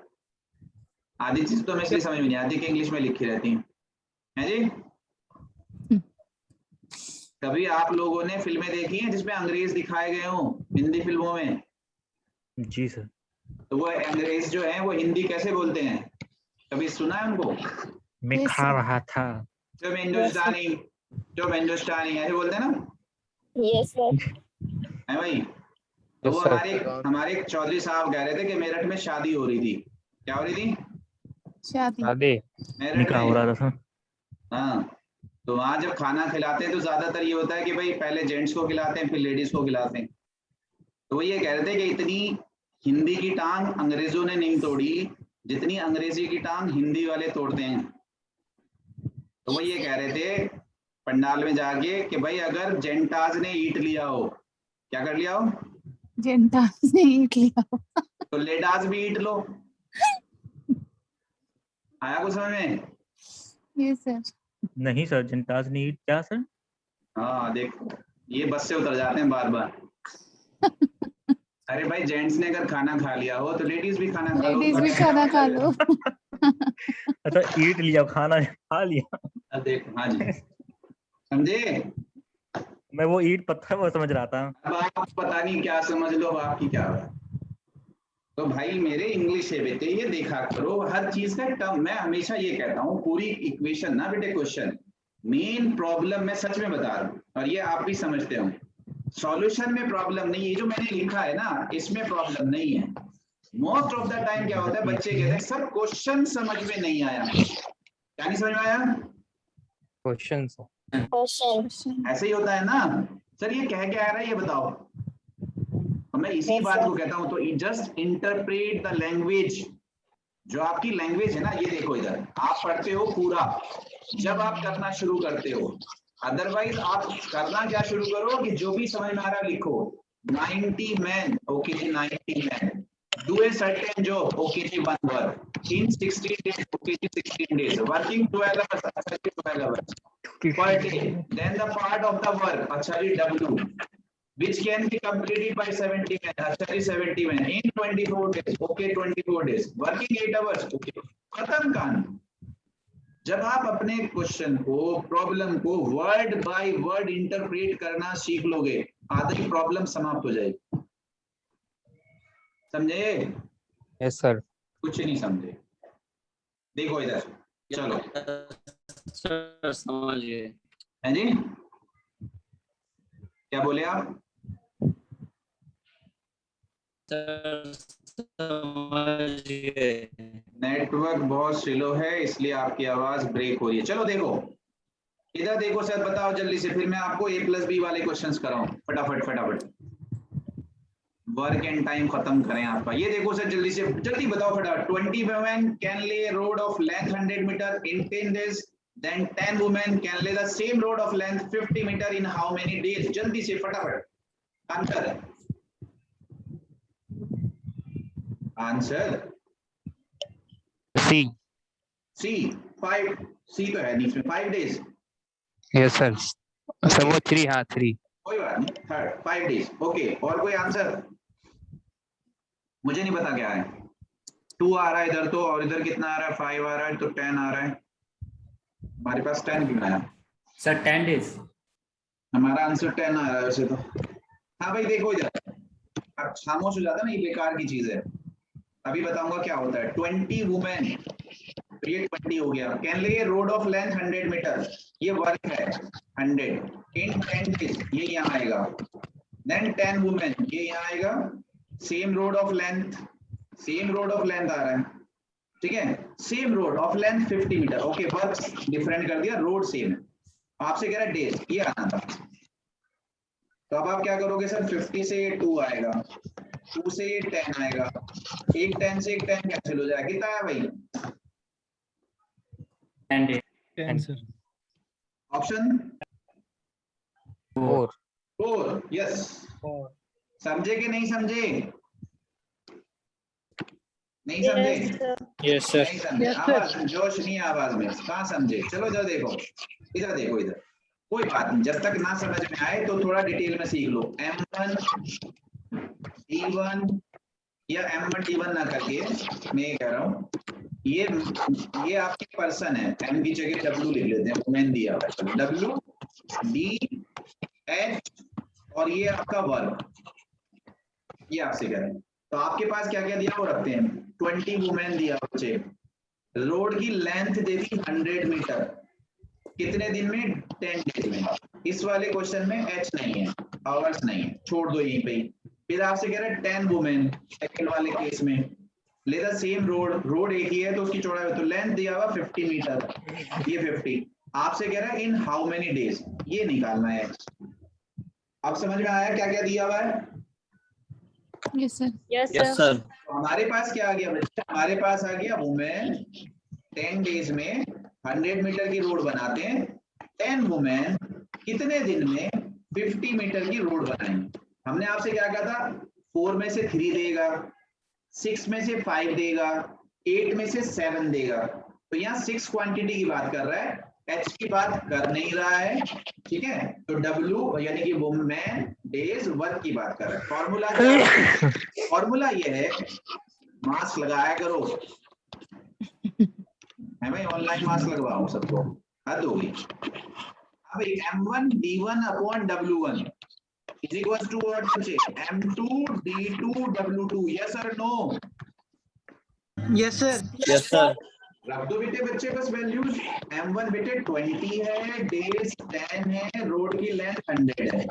आधी चीज तो मैं इसलिए समझ में नहीं आती कि इंग्लिश में लिखी रहती है जी। कभी आप लोगों ने फिल्में देखी हैं जिसमें अंग्रेज दिखाए गए हों हिंदी फिल्मों में? जी सर। तो वो अंग्रेज जो है वो हिंदी कैसे बोलते हैं? कभी सुना है उनको? मैं Yes, खा sir. रहा था। जो हिंदुस्तानी ऐसे बोलते हैं ना, यस सर। है भाई? तो वो हमारे एक चौधरी साहब कह रहे थे कि मेरठ में शादी हो रही थी। क्या हो रही थी? शादी। मेरठ निकाह हो में। रहा था। हाँ, तो वहां जब खाना खिलाते हैं तो ज्यादातर ये होता है कि भाई पहले जेंट्स को खिलाते हैं फिर लेडीज को खिलाते हैं। तो वो ये कह रहे थे कि इतनी हिंदी की टांग अंग्रेजों ने नहीं तोड़ी जितनी अंग्रेजी की टांग हिंदी वाले तोड़ते हैं। तो वो ये कह रहे थे पंडाल में जाके कि भाई अगर जेंटाज ने ईट लिया हो, क्या कर लिया हो? जेंटास ने ईट लिया। तो लेडाज भी ईट लो। आया कुछ समझ में? Yes sir. नहीं सर, जनताज नहीं क्या सर? हाँ देखो, ये बस से उतर जाते हैं बार बार। अरे भाई जेंट्स ने अगर खाना खा लिया हो तो लेडीज भी खाना खा लो। लेडीज भी खाना खा लो। अच्छा ईट लिया, खाना खा लिया। अब देखो, हाँ जी, समझे? मैं वो ईट पत्थर वो समझ रहा था। अब आप पता नहीं क्या समझ लो, अब आपकी क्या है। तो भाई मेरे इंग्लिश है बेटे, ये देखा करो हर चीज का टर्म। मैं हमेशा ये कहता हूँ पूरी इक्वेशन ना बेटे क्वेश्चन, मेन प्रॉब्लम मैं सच में बता रहा हूँ और ये आप भी समझते हो। सॉल्यूशन में प्रॉब्लम नहीं है, ये जो मैंने लिखा है ना इसमें प्रॉब्लम नहीं है। मोस्ट ऑफ द टाइम क्या होता है, बच्चे कहते हैं सर क्वेश्चन समझ में नहीं आया। क्या नहीं समझ में आया? क्वेश्चन ऐसे ही होता है ना सर, ये कह क्या आ रहा है ये बताओ। तो मैं इसी बात को कहता हूं, तो जस्ट इंटरप्रेट द लैंग्वेज। जो आपकी लैंग्वेज है ना, ये देखो इधर आप पढ़ते हो पूरा जब आप करना शुरू करते हो, अदरवाइज आप करना क्या शुरू करो कि जो भी समझ में आ रहा है लिखो। 90 men, ओके जी 90 men do a certain job, okay जी 1 work in 16 days, ओके जी 16 days working 12 hours, अच्छा जी 12 hours per day, then the part of the work, अच्छा जी W, which can be completed by 70 men, अच्छा जी 70 men in 24 days, okay 24 days working 8 hours, okay खत्म कहानी। जब आप अपने क्वेश्चन को, प्रॉब्लम को वर्ड बाय वर्ड इंटरप्रेट करना सीख लोगे, आधी प्रॉब्लम समाप्त हो जाएगी। समझे? Yes sir. कुछ नहीं समझे? देखो इधर, चलो सर समझ गए। है जी, क्या बोले आप? सर समझ गए। नेटवर्क बहुत स्लो है इसलिए आपकी आवाज ब्रेक हो रही है। चलो देखो इधर देखो सर, बताओ जल्दी से, फिर मैं आपको A+B वाले क्वेश्चंस कराऊं फटाफट। वर्क एंड टाइम खत्म करें आपका। ये देखो सर जल्दी से, जल्दी बताओ फटाफट। 20 women can lay a road of length 100 meter in 10 days, then 10 women can lay the same road of length 50 meter in how many days? जल्दी से फटाफट आंसर सी 5, सी तो है नहीं इसमें, 5 days। Yes sir. सर वो 3, हाँ 3। कोई बात नहीं, थर्ड 5 days, ओके। और कोई आंसर? मुझे नहीं पता क्या है। 2 आ रहा है इधर तो, और इधर कितना आ रहा है 5 आ रहा है, तो 10 आ रहा है। हमारे पास 10 क्यों आया? Sir 10 days। हमारा आंसर 10 आ रहा है वैसे तो। हाँ भाई देखो इधर, अब खामोश हो जाता ना, ये बेकार की चीज है। अभी बताऊंगा क्या होता है। 20 वुमेन, तो ये 20 हो गया। कैन ले रोड ऑफ लेंथ 100 मीटर, ये वर्क है 100 इन 10 डेज, ये यहाँ आएगा। देन 10 वुमेन, ये यहाँ आएगा। Same road of length, same road of length आ रहा है, ठीक है। Same road of length 50 metre, okay work different कर दिया, रोड सेम है। आपसे कह रहा है डेज, ये आना था। तो अब आप क्या करोगे सर, 50 से 2 आएगा, 2 से 10 आएगा, एक 10 से एक 10 कैंसिल हो जाएगा, कितना है भाई 10 days। 10 सर। Option 4 4, yes. समझे कि नहीं समझे? नहीं समझे? Yes sir. नहीं समझे, आवाज जोश नहीं है आवाज में, कहाँ समझे? चलो इधर देखो, इधर देखो, इधर कोई बात नहीं, जब तक ना समझ में आए तो थोड़ा डिटेल में सीख लो। M1 D1 या M1 D1 ना करके, मैं ये कह रहा हूँ, ये आपकी पर्सन है, M की जगह W लिख लेते हैं, वुमेन दिया हुआ है, W D H, और ये आपका वर्क, ये आपसे कह रहे हैं। तो आपके पास क्या क्या दिया वो रखते हैं। 20 वुमेन दिया बच्चे, रोड की लेंथ दे दी 100 मीटर, कितने दिन में 10 डेज में। इस वाले क्वेश्चन में एच नहीं है, आवर्स नहीं है, छोड़ दो यहीं पे ही। फिर आपसे कह रहे हैं 10 वुमेन, सेकंड वाले केस में ले द सेम रोड, रोड एक ही है तो उसकी चौड़ाई, तो लेंथ दिया हुआ 50 मीटर, ये 50। आपसे कह रहा है इन हाउ मेनी डेज, ये निकालना है। अब समझ में आया क्या क्या दिया हुआ है? Yes sir. Yes yes sir. Sir. तो हमारे पास क्या आ गया बच्चे, हमारे पास आ गया वुमेन 10 डेज में 100 मीटर की रोड बनाते हैं, 10 वुमेन कितने दिन में 50 मीटर की रोड बनाएंगे। हमने आपसे क्या कहा था, 4 में से 3 देगा, 6 में से 5 देगा, 8 में से 7 देगा। तो यहाँ 6 क्वांटिटी की बात कर रहा है, एच की बात कर नहीं रहा है, ठीक है। तो W यानी कि वुमेन डेज वर्क की बात कर रहा है। फॉर्मूला क्या है? फॉर्मूला ये है, मास्क लगाया करो, है भाई, ऑनलाइन मास्क लगवाओ सबको, हद होगी। अब M1 D1 upon W1 is equal to what बच्चे, M2 D2 W2, यस और no? Yes sir. Yes sir. रख दो बेटे बच्चे बस वैल्यूज। M1 बेटे 20 है, डेज 10 है, रोड की लेंथ 100 है।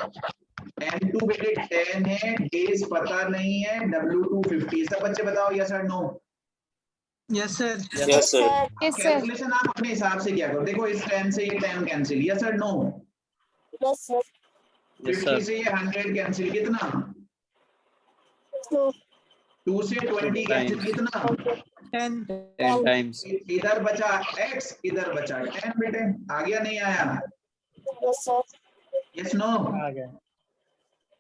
M2 बेटे 10 है, डेज पता नहीं है, W2 50। सब बच्चे बताओ यस और no? Yes sir. Yes sir. Yes sir. Calculation आप अपने हिसाब से क्या करो, देखो इस 10 से ये 10 कैंसिल, यस और नो? Yes sir. 50 से ये 100 कैंसिल, कितना? 2 से 20 कैंसिल, कितना? 10 10 times। इधर बचा x, इधर बचा 10 बेटे, आ गया नहीं आया? Yes no? आ गया।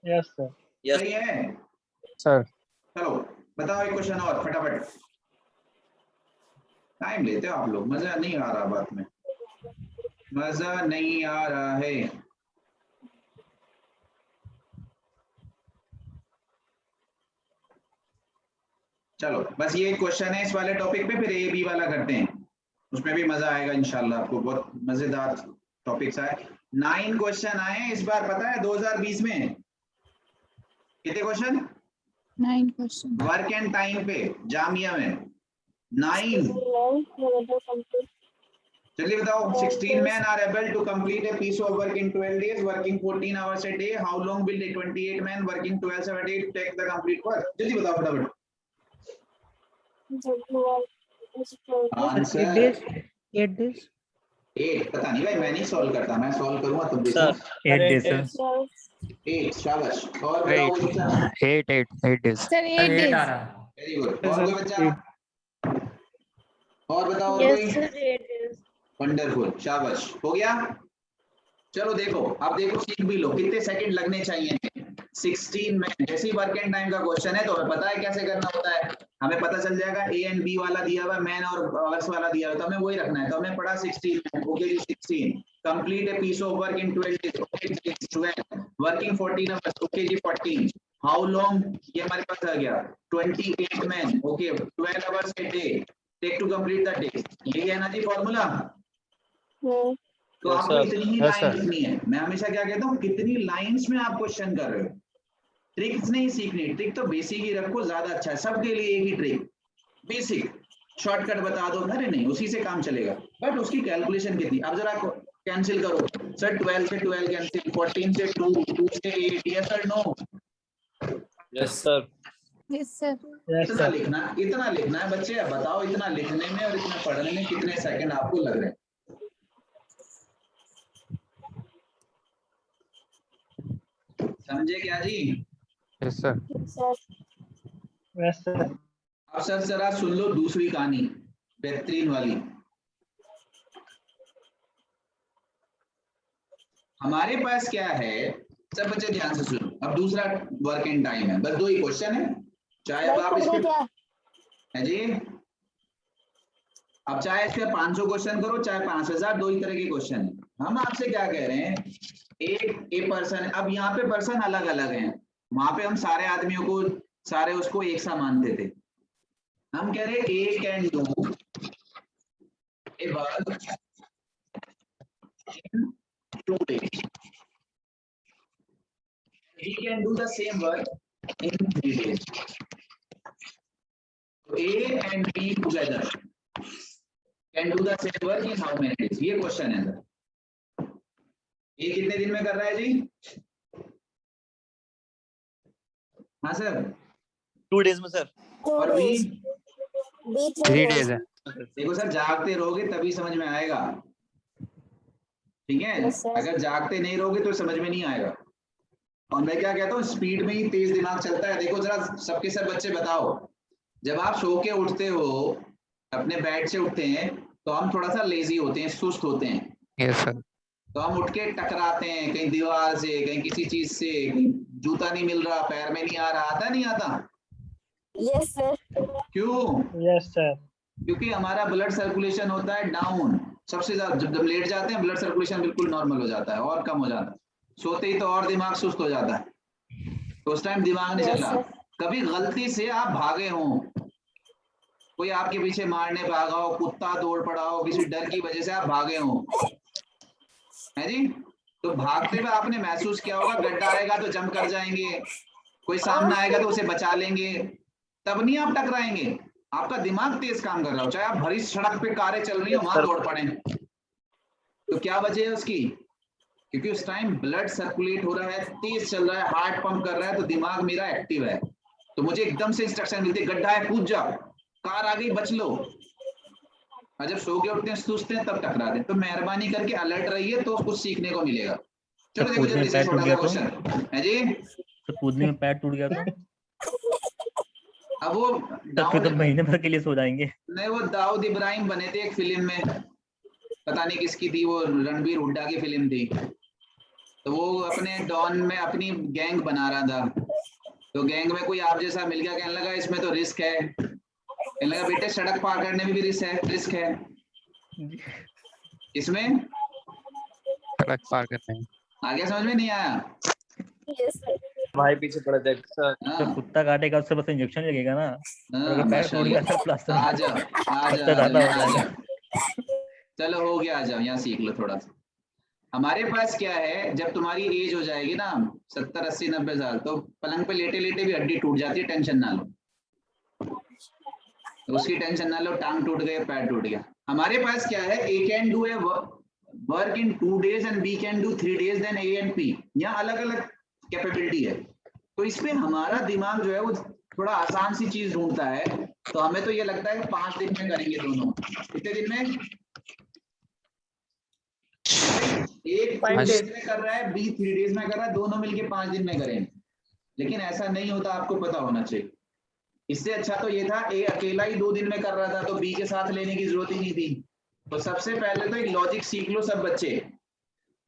Yes sir. यस सही है। सर। चलो बताओ एक क्वेश्चन और फटाफट, टाइम लेते हो आप लोग, मजा नहीं आ रहा, बात में मजा नहीं आ रहा है। चलो बस ये क्वेश्चन है इस वाले टॉपिक पे, फिर ए बी वाला करते हैं, उसमें भी मजा आएगा इंशाल्लाह, आपको बहुत मजेदार टॉपिक्स आए। 9 क्वेश्चन आए इस बार, पता है 2020 में कितने question? 9 question. Work and time पे जामिया में 9। जल्दी बताओ। 16 men are able to complete a piece of work in 12 days, working 14 hours a day. How long will the 28 men working 12 hours a day take the complete work? जल्दी बताओ फटाफट। Answer 8 days। 8, पता नहीं भाई, मैं नहीं सॉल्व करता, मैं सॉल्व करूंगा तुम देखो। Sir 8 days sir. 8, शाबाश। और बताओ बच्चा। 8 days। Sir 8 days. Very good. और कोई बच्चा? और बताओ कोई? वंडरफुल, शाबाश, हो गया। चलो देखो, अब देखो सीख भी लो, कितने सेकंड लगने चाहिए। 16 में जैसे ही वर्क एंड टाइम का क्वेश्चन है तो हमें पता है कैसे करना होता है, हमें पता चल जाएगा ए एंड बी वाला दिया हुआ है, मैन और आवर्स वाला दिया हुआ है, तो हमें वही रखना है। तो हमने पढ़ा 16, ओके जी 16, complete a piece of work in 12 days, okay जी 12, वर्किंग 14 आवर्स, ओके जी 14, हाउ लॉन्ग, ये हमारे पास आ गया 28 man, okay 12 hours a day take to complete the day, यही है ना जी फॉर्मूला। तो Yes, आपको sir. इतनी ही Yes, लाइन sir. लिखनी है। मैं हमेशा क्या कहता हूँ, कितनी लाइंस में आप क्वेश्चन कर रहे हो, ट्रिक्स नहीं सीखनी, ट्रिक तो बेसिक ही रखो, ज्यादा अच्छा है, सबके लिए एक ही ट्रिक, बेसिक शॉर्टकट बता दो, अरे नहीं उसी से काम चलेगा, बट उसकी कैलकुलेशन कितनी। अब जरा कैंसिल करो सर, 12 से 12 कैंसिल, 14 से 2, 2 से 8, yes sir no, Yes, sir. Yes, sir. Yes इतना सर लिखना है बच्चे। अब बताओ इतना लिखने में और इतना पढ़ने में कितने सेकंड आपको लग रहे हैं? समझे क्या जी? Yes sir. यस सर अब सर जरा सुन लो दूसरी कहानी, बेहतरीन वाली। हमारे पास क्या है, सब बच्चे ध्यान से सुनो। अब दूसरा वर्क एंड टाइम है, बस 2 ही क्वेश्चन है, चाहे अब आप इस पे है जी, अब चाहे इस पे 500 क्वेश्चन करो चाहे 5000, 2 ही तरह के क्वेश्चन है। हम आपसे क्या कह रहे हैं, एक पर्सन, अब यहाँ पे पर्सन अलग अलग हैं, वहां पे हम सारे आदमियों को, सारे उसको एक सा मानते थे। हम कह रहे A can do a work in 2 days, he can do the same work in 3 days. So A and B together can do the same work in how many days? ये क्वेश्चन है सर। ये कितने दिन में कर रहा है जी? हाँ सर। 2 days में सर। और B 3 days है। देखो सर, जागते रहोगे तभी समझ में आएगा, ठीक है? अगर जागते नहीं रहोगे तो समझ में नहीं आएगा। और मैं क्या कहता हूँ, स्पीड में ही तेज दिमाग चलता है। देखो जरा सबके सब बच्चे बताओ, जब आप सो के उठते हो, अपने बेड से उठते हैं, तो हम थोड़ा सा लेजी होते हैं, सुस्त होते हैं। Yes sir. तो हम उठ के टकराते हैं कहीं दीवार से, कहीं किसी चीज से, कहीं जूता नहीं मिल रहा, पैर में नहीं आ रहा, आता नहीं आता? Yes, sir. क्यों? यस सर क्योंकि हमारा ब्लड सर्कुलेशन होता है डाउन सबसे ज्यादा। जब लेट जाते हैं ब्लड सर्कुलेशन बिल्कुल नॉर्मल हो जाता है और कम हो जाता है, सोते ही तो और दिमाग सुस्त हो जाता है, तो उस टाइम दिमाग नहीं चल रहा। कभी गलती से आप भागे हो, कोई आपके पीछे मारने भागा हो, कुत्ता दौड़ पड़ा हो, किसी डर की वजह से आप भागे हो, है जी? तो भागते हुए आपने महसूस किया होगा गड्ढा आएगा तो जंप कर जाएंगे, कोई सामने आएगा तो उसे बचा लेंगे, तब नहीं आप टकराएंगे। आपका दिमाग तेज काम कर रहा हो, चाहे आप भरी सड़क पे कारें चल रही हो, वहां दौड़ पड़े, तो क्या वजह है उसकी? क्योंकि उस टाइम ब्लड सर्कुलेट हो रहा है, तेज चल रहा है, हार्ट पंप कर रहा है, तो दिमाग मेरा एक्टिव है, तो मुझे एकदम से इंस्ट्रक्शन मिलती है, गड्ढा है कूद जाओ, कार आ गई बच लो। और जब सो के उठते हैं, सुस्त हैं, तब टकरा दें। तो मेहरबानी करके अलर्ट रहिए, तो कुछ सीखने को मिलेगा। चलो देखो जल्दी से छोटा सा क्वेश्चन है जी। तो कूदने में पैर टूट गया तो अब वो तब फिर तो महीने भर के लिए सो जाएंगे। नहीं, वो दाऊद इब्राहिम बने थे एक फिल्म में, पता नहीं किसकी थी, वो रणबीर हुड्डा की फिल्म थी। तो वो अपने डॉन में अपनी गैंग बना रहा था, तो गैंग में कोई आप जैसा मिल गया, कहने लगा इसमें तो रिस्क है, कहने लगा बेटे सड़क पार करने में भी रिस्क है इसमें, सड़क पार करते हैं। आगे समझ में नहीं आया? भाई पीछे पड़ जाए सर। तो कुत्ता काटेगा उससे बस इंजेक्शन लगेगा ना, और अगर पैर टूट गया तो प्लास्टर आ जाओ ज्यादा हो जाएगा। चलो हो गया, आ जाओ यहाँ सीख लो थोड़ा सा। हमारे पास क्या है, जब तुम्हारी एज हो जाएगी ना 70 80 90 साल, तो पलंग पे लेटे लेटे भी हड्डी टूट जाती है, टेंशन ना लो, तो उसकी टेंशन ना लो, टांग टूट गए, पैर टूट गया। हमारे पास क्या है, A can do a work in 2 days and B can do 3 days, then A and P, यहाँ अलग अलग कैपेबिलिटी है। तो इसमें हमारा दिमाग जो है वो थोड़ा आसान सी चीज ढूंढता है, तो हमें तो ये लगता है कि 5 दिन में करेंगे दोनों। कितने दिन में? एक 5 days में कर रहा है, बी 3 days में कर रहा है, दोनों मिलके 5 दिन में करेंगे, लेकिन ऐसा नहीं होता, आपको पता होना चाहिए। इससे अच्छा तो ये था ए अकेला ही 2 दिन में कर रहा था, तो बी के साथ लेने की जरूरत ही नहीं थी। तो सबसे पहले तो एक लॉजिक सीख लो सब बच्चे,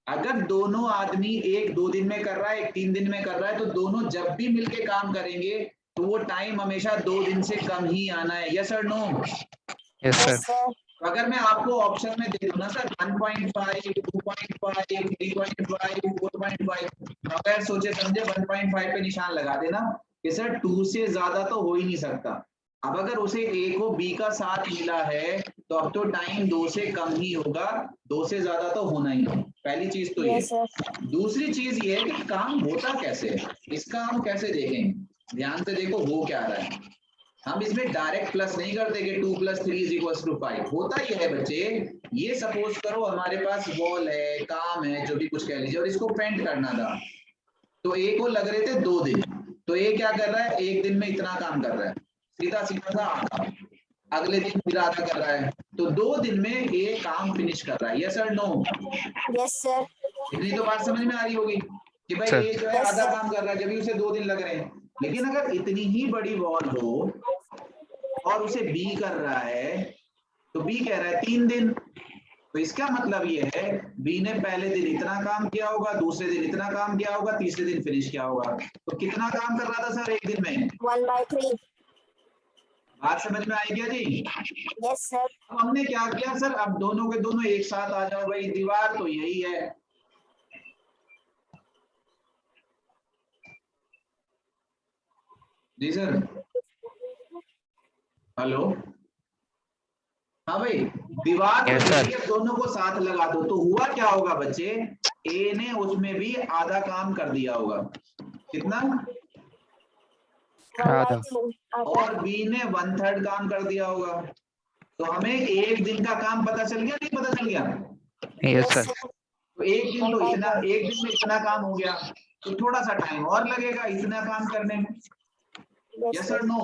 अगर दोनों आदमी एक 2 दिन में कर रहा है, एक 3 दिन में कर रहा है, तो दोनों जब भी मिलके काम करेंगे तो वो टाइम हमेशा 2 दिन से कम ही आना है। यस और नो? Yes sir. तो अगर मैं आपको ऑप्शन में दे दूं ना सर 1.5, 2.5, 3.5, 4.5, तो अगर सोचे समझे 1.5 पे निशान लगा देना कि सर 2 से ज्यादा तो हो ही नहीं सकता। अब अगर उसे ए को बी का साथ मिला है तो अब तो टाइम 2 से कम ही होगा, 2 से ज्यादा तो होना ही है। पहली चीज तो ये। Yes, sir. दूसरी चीज ये है कि काम होता कैसे है, इसका हम कैसे देखेंगे। ध्यान से देखो हो क्या रहा है। हम इसमें डायरेक्ट प्लस नहीं करते कि 2 + 3 = 5। होता ये है बच्चे, ये सपोज करो हमारे पास वॉल है, काम है, जो भी कुछ कह लीजिए, और इसको पेंट करना था। तो ए को लग रहे थे 2 दिन, तो ए क्या कर रहा है, 1 दिन में इतना काम कर रहा है, सीधा सीधा सा आधा। अगले दिन फिर आधा कर रहा है, तो 2 दिन में ए काम फिनिश कर रहा है। यस और नो? Yes, sir. इतनी तो बात समझ में आ रही होगी कि भाई सर। ये जो है आधा काम कर रहा है, जब भी उसे 2 दिन लग रहे हैं। लेकिन अगर इतनी ही बड़ी वॉल हो और उसे बी कर रहा है, तो बी कह रहा है 3 दिन, तो इसका मतलब ये है बी ने पहले दिन इतना काम किया होगा, दूसरे दिन इतना काम किया होगा, तीसरे दिन फिनिश किया होगा। तो कितना काम कर रहा था सर 1 दिन में? 1/3. बात समझ में आई क्या जी? Yes, sir. अब हमने क्या किया सर, अब दोनों के दोनों एक साथ आ जाओ भाई, दीवार तो यही है। जी सर, हेलो, हाँ भाई, दीवार तो Yes, sir. यही है, दोनों को साथ लगा दो तो हुआ क्या होगा बच्चे, ए ने उसमें भी आधा काम कर दिया होगा। कितना? 1/3. और बी ने 1/3 काम कर दिया होगा। तो हमें 1 दिन का काम पता चल गया, नहीं पता चल गया? Yes, sir. तो 1 दिन तो इतना, 1 दिन में इतना काम हो गया, तो थोड़ा सा टाइम और लगेगा इतना काम करने में। यस और नो?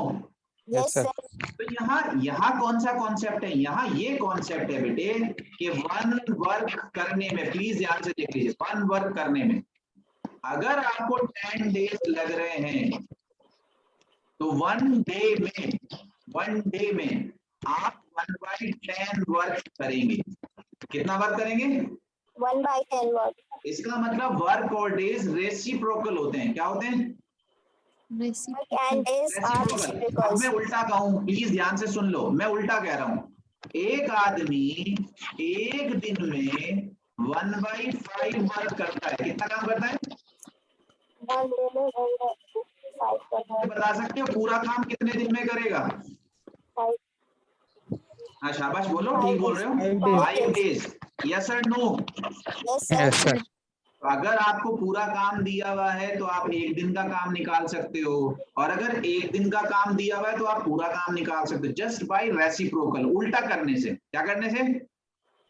Yes, sir. तो यहाँ कौन सा कॉन्सेप्ट है, यहाँ ये कॉन्सेप्ट है बेटे कि वन वर्क करने में, प्लीज ध्यान से देख लीजिए, वन वर्क करने में अगर आपको 10 डेज लग रहे हैं तो 1 डे में आप 1/10 वर्क करेंगे। कितना वर्क करेंगे? 1/10 work. इसका मतलब वर्क और डेज रेसिप्रोकल होते हैं। क्या होते हैं? Work and days are reciprocal. अब reciprocals. मैं उल्टा कहूं, प्लीज ध्यान से सुन लो, मैं उल्टा कह रहा हूं। एक आदमी 1 दिन में 1/5 वर्क करता है। कितना काम करता है? 1 day में 1/5 करना है. बता सकते हो पूरा काम कितने दिन में करेगा? 5. हाँ शाबाश, बोलो, ठीक बोल रहे हो। 5 डेज। यस और no? Yes, sir. Yes, sir. तो अगर आपको पूरा काम दिया हुआ है तो आप 1 दिन का काम निकाल सकते हो, और अगर 1 दिन का काम दिया हुआ है तो आप पूरा काम निकाल सकते हो, जस्ट बाय रेसिप्रोकल, उल्टा करने से। क्या करने से?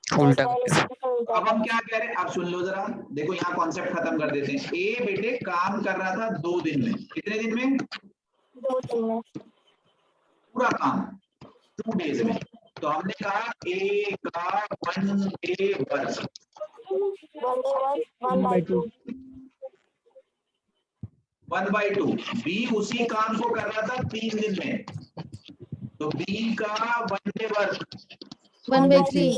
उल्टा अब हम क्या कह रहे हैं, अब सुन लो जरा, देखो यहाँ कॉन्सेप्ट खत्म कर देते हैं। ए बेटे काम कर रहा था 2 दिन में, कितने दिन में? 2 दिन में. पूरा काम 2 डेज में। तो हमने कहा ए का 1 day work, 1 day work, 1/2. 1/2। B उसी काम को कर रहा था 3 दिन में, तो बी का 1 डे वर्क 1/3.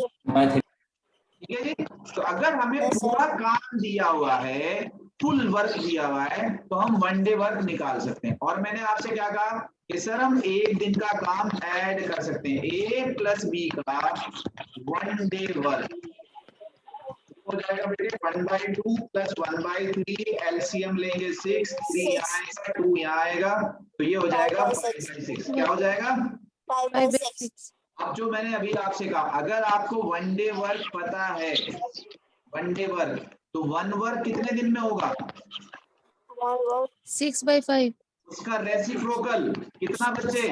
ठीक है जी। तो अगर हमें Yes, sir. पूरा काम दिया हुआ है, फुल वर्क दिया हुआ है, तो हम 1 डे वर्क निकाल सकते हैं। और मैंने आपसे क्या कहा कि सर हम 1 दिन का काम ऐड कर सकते हैं, ए प्लस बी का 1 डे वर्क हो जाएगा बेटे 1/2 + 1/3, एलसीएम लेंगे 6, 3 यहाँ आएगा, 2 यहाँ आएगा, तो ये हो जाएगा 5/6। क्या हो जाएगा? 5/6. अब जो मैंने अभी आपसे कहा, अगर आपको 1 डे वर्क पता है, 1 डे वर्क, तो 1 वर्क कितने दिन में होगा? 1 work. 6/5. उसका रेसिप्रोकल कितना बच्चे?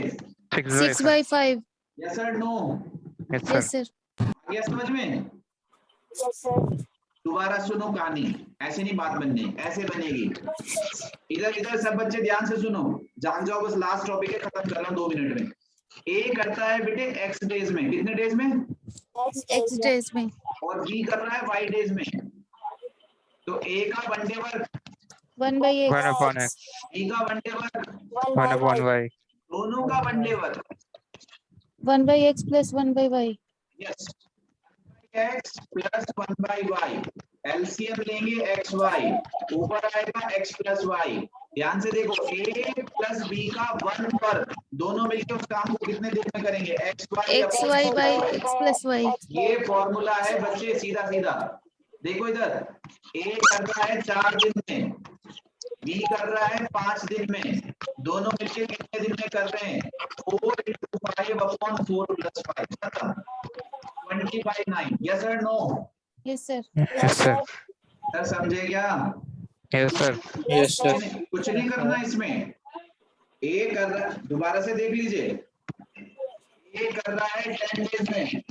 6/5. यस और no? Yes, Yes, sir. sir. आ गया समझ में? Yes, sir. दोबारा सुनो कहानी, ऐसे नहीं बात बननी, ऐसे बनेगी। इधर सब बच्चे ध्यान से सुनो, जान जाओ, बस लास्ट टॉपिक है, खत्म कर रहा हूँ 2 मिनट में। ए करता है बेटे x डेज में, कितने डेज में? X days में. और बी कर रहा है y डेज में, तो ए का 1 day work, 1/x. 1/x. B का 1 डे वर्क, 1/1y. दोनों का 1 day work. 1/x + 1/y. Yes, x + 1/y, LCM लेंगे xy, ऊपर आएगा x + y, ध्यान से देखो, a प्लस b का 1 पर दोनों मिलकर उस काम को कितने दिन में करेंगे? x XY by X plus Y. ये फॉर्मूला है बच्चे, सीधा सीधा देखो इधर, a कर रहा है 4 दिन में, b कर रहा है 5 दिन में, दोनों मिलकर कितने दिन में कर रहे हैं? 4 into 5 upon 4 plus 5 खत्म, 20/9। यस और no? Yes sir. Yes, sir. Sir समझे क्या? Yes, sir. Yes, sir. कुछ नहीं करना इसमें, ए कर रहा, दोबारा से देख लीजिए, ए कर रहा है 10 डेज में,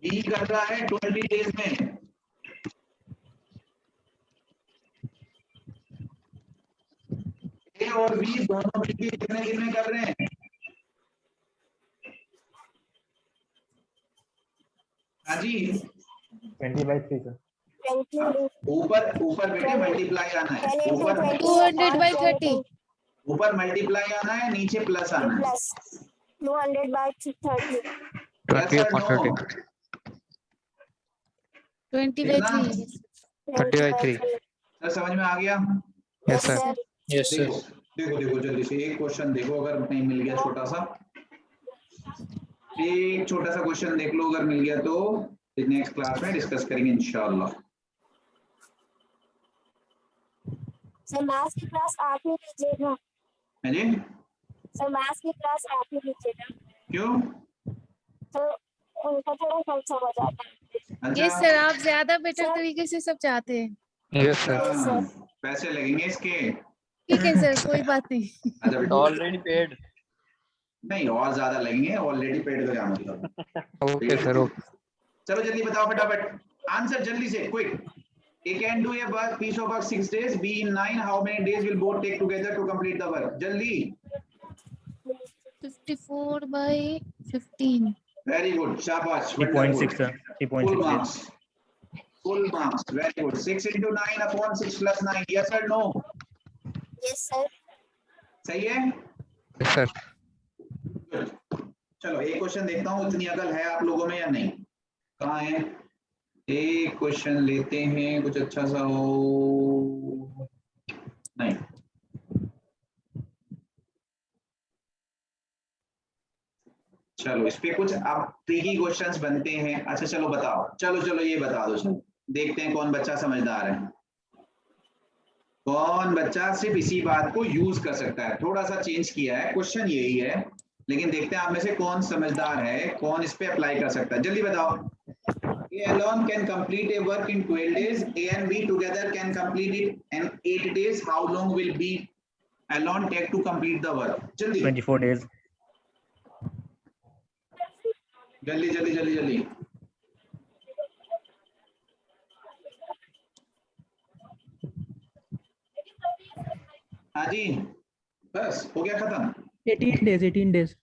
बी कर रहा है 20 डेज में, ए और बी दोनों मिलकर कितने दिन में कर रहे हैं? हाँ जी, 20/3 सर। ऊपर ऊपर बेटे मल्टीप्लाई आना है, ऊपर 200 by 30. ऊपर मल्टीप्लाई आना है, नीचे प्लस आना है। Plus 200 by 30. 20 Yes or upon no? 30. 20 by कितना? 3. 30 by 3. सर समझ में आ गया? Yes, sir. Yes, sir. देखो देखो देखो जल्दी से एक क्वेश्चन देखो, अगर नहीं मिल गया छोटा सा, एक छोटा सा क्वेश्चन देख लो, अगर मिल गया तो नेक्स्ट क्लास में डिस्कस करेंगे इंशाल्लाह। सर मैथ्स की क्लास आप ही लीजिएगा। है जी? सर मैथ्स की क्लास आप ही लीजिएगा, क्यों? तो उनका थोड़ा कम समझ आता है। Yes sir. आप ज्यादा बेटर तरीके से सब चाहते हैं. Yes, sir. हाँ, पैसे लगेंगे इसके। ठीक है सर, कोई बात नहीं. अच्छा बेटा, Already paid. नहीं और ज्यादा लगेंगे, ऑलरेडी पेड का क्या मतलब? Okay, sir. Okay. चलो जल्दी बताओ फटाफट आंसर, जल्दी से quick. A can do a work, piece of work 6 days, B in 9. How many days will both take together to complete the work? जल्दी। 54 by 15. Very good, शाबाश। 3.6 sir. Full 3.6 marks. Full marks. Very good. 6 into 9 upon 6 plus 9. Yes or no? Yes sir. सही है? Yes, sir. चलो एक क्वेश्चन देखता हूँ, इतनी अकल है आप लोगों में या नहीं? कहाँ है? एक क्वेश्चन लेते हैं, कुछ अच्छा सा हो। नहीं, चलो इस पे कुछ अब ट्रिकी क्वेश्चंस बनते हैं। अच्छा चलो बताओ, चलो चलो ये बता दो, चलो देखते हैं कौन बच्चा समझदार है, कौन बच्चा सिर्फ इसी बात को यूज कर सकता है। थोड़ा सा चेंज किया है, क्वेश्चन यही है, लेकिन देखते हैं आप में से कौन समझदार है, कौन इस पे अप्लाई कर सकता है। जल्दी बताओ। A alone can complete a work in 12 days. A and B together can complete it in 8 days. How long will B alone take to complete the work? जल्दी 24 days. जल्दी जल्दी जल्दी जल्दी। हाँ जी, बस हो गया खत्म। 18 days. 18 days.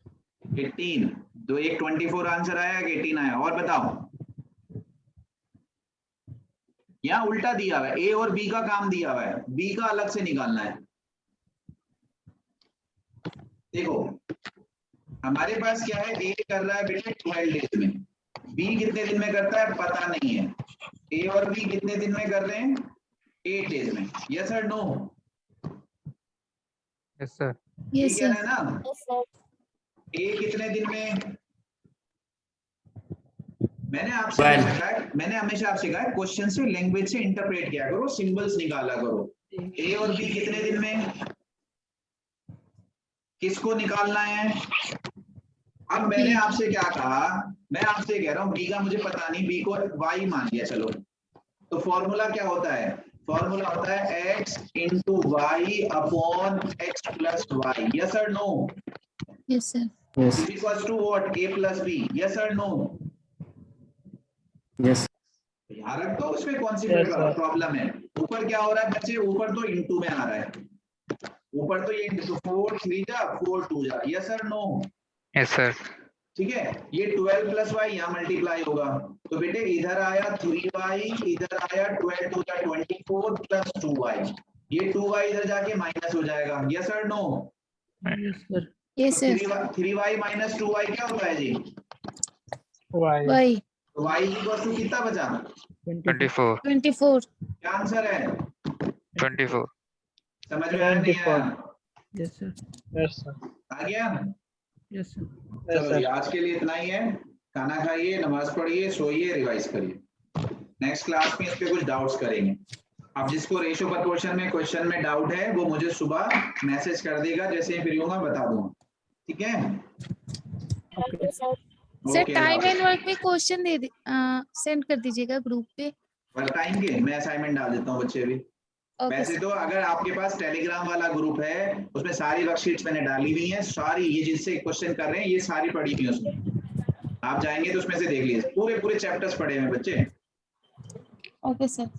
18 दो, एक 24 आंसर आया कि 18 आया? और बताओ, यहाँ उल्टा दिया हुआ है, ए और बी का काम दिया हुआ है, बी का अलग से निकालना है। देखो हमारे पास क्या है, ए कर रहा है बेटे 12 डेज में, बी कितने दिन में करता है पता नहीं है, ए और बी कितने दिन में कर रहे हैं? 8 डेज में। यस और नो? Yes, sir. Yes ठीक sir. है ना? Yes sir. ए कितने दिन में? मैंने हमेशा आपसे कहा है क्वेश्चन से, लैंग्वेज से इंटरप्रेट किया करो, सिंबल्स निकाला करो। ए और बी कितने दिन में? किसको निकालना है? अब मैंने आपसे क्या कहा, मैं आपसे कह रहा हूं बी का मुझे पता नहीं, बी को वाई मान लिया, चलो तो फॉर्मूला क्या होता है? फॉर्मूला होता है x into Y upon X plus Y. Yes और no? Yes sir. Yes. Equals to what? a plus B. Yes और नो? Yes. यहाँ रख दो, उसमें कौन सी Yes, sir. प्रॉब्लम है? ऊपर क्या हो रहा है बच्चे? ऊपर तो इंटू में आ रहा है, ऊपर तो ये इंटू 4 3 जा 4 2 जा। यस और नो? Yes, sir. ठीक है, ये 12 प्लस वाई यहाँ मल्टीप्लाई होगा, तो बेटे इधर आया 3y, इधर आया 12 2 जा 24 प्लस 2y, ये 2y इधर जाके माइनस हो जाएगा। यस और no? Yes sir. Yes sir. 3y minus 2y क्या होता है जी? Y. तो y इक्वल टू कितना बचा? 24. 24. क्या आंसर है? 24. समझ में आया नहीं आया? Yes sir. Yes sir. आ गया? Yes sir. चलो जी, आज के लिए इतना ही है। खाना खाइए, नमाज पढ़िए, सोइए, रिवाइज करिए। नेक्स्ट क्लास में इस पे कुछ डाउट्स करेंगे। अब जिसको रेशियो प्रपोर्शन में क्वेश्चन में डाउट है वो मुझे सुबह मैसेज कर देगा, जैसे ही फ्री होगा बता दूंगा। ठीक है? Okay sir. Sir okay, time and work में क्वेश्चन सेंड कर दीजिएगा ग्रुप पे। टाइम के मैं असाइनमेंट डाल देता हूँ बच्चे भी। ओके वैसे तो अगर आपके पास टेलीग्राम वाला ग्रुप है उसमें सारी वर्कशीट्स मैंने डाली हुई हैं, सारी ये जिनसे क्वेश्चन कर रहे हैं ये सारी पढ़ी हुई है उसमें। आप जाएंगे तो उसमें से देख लीजिए, पूरे पूरे चैप्टर्स पढ़े हुए हैं बच्चे। Okay sir.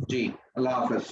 जी, अल्लाह हाफिज।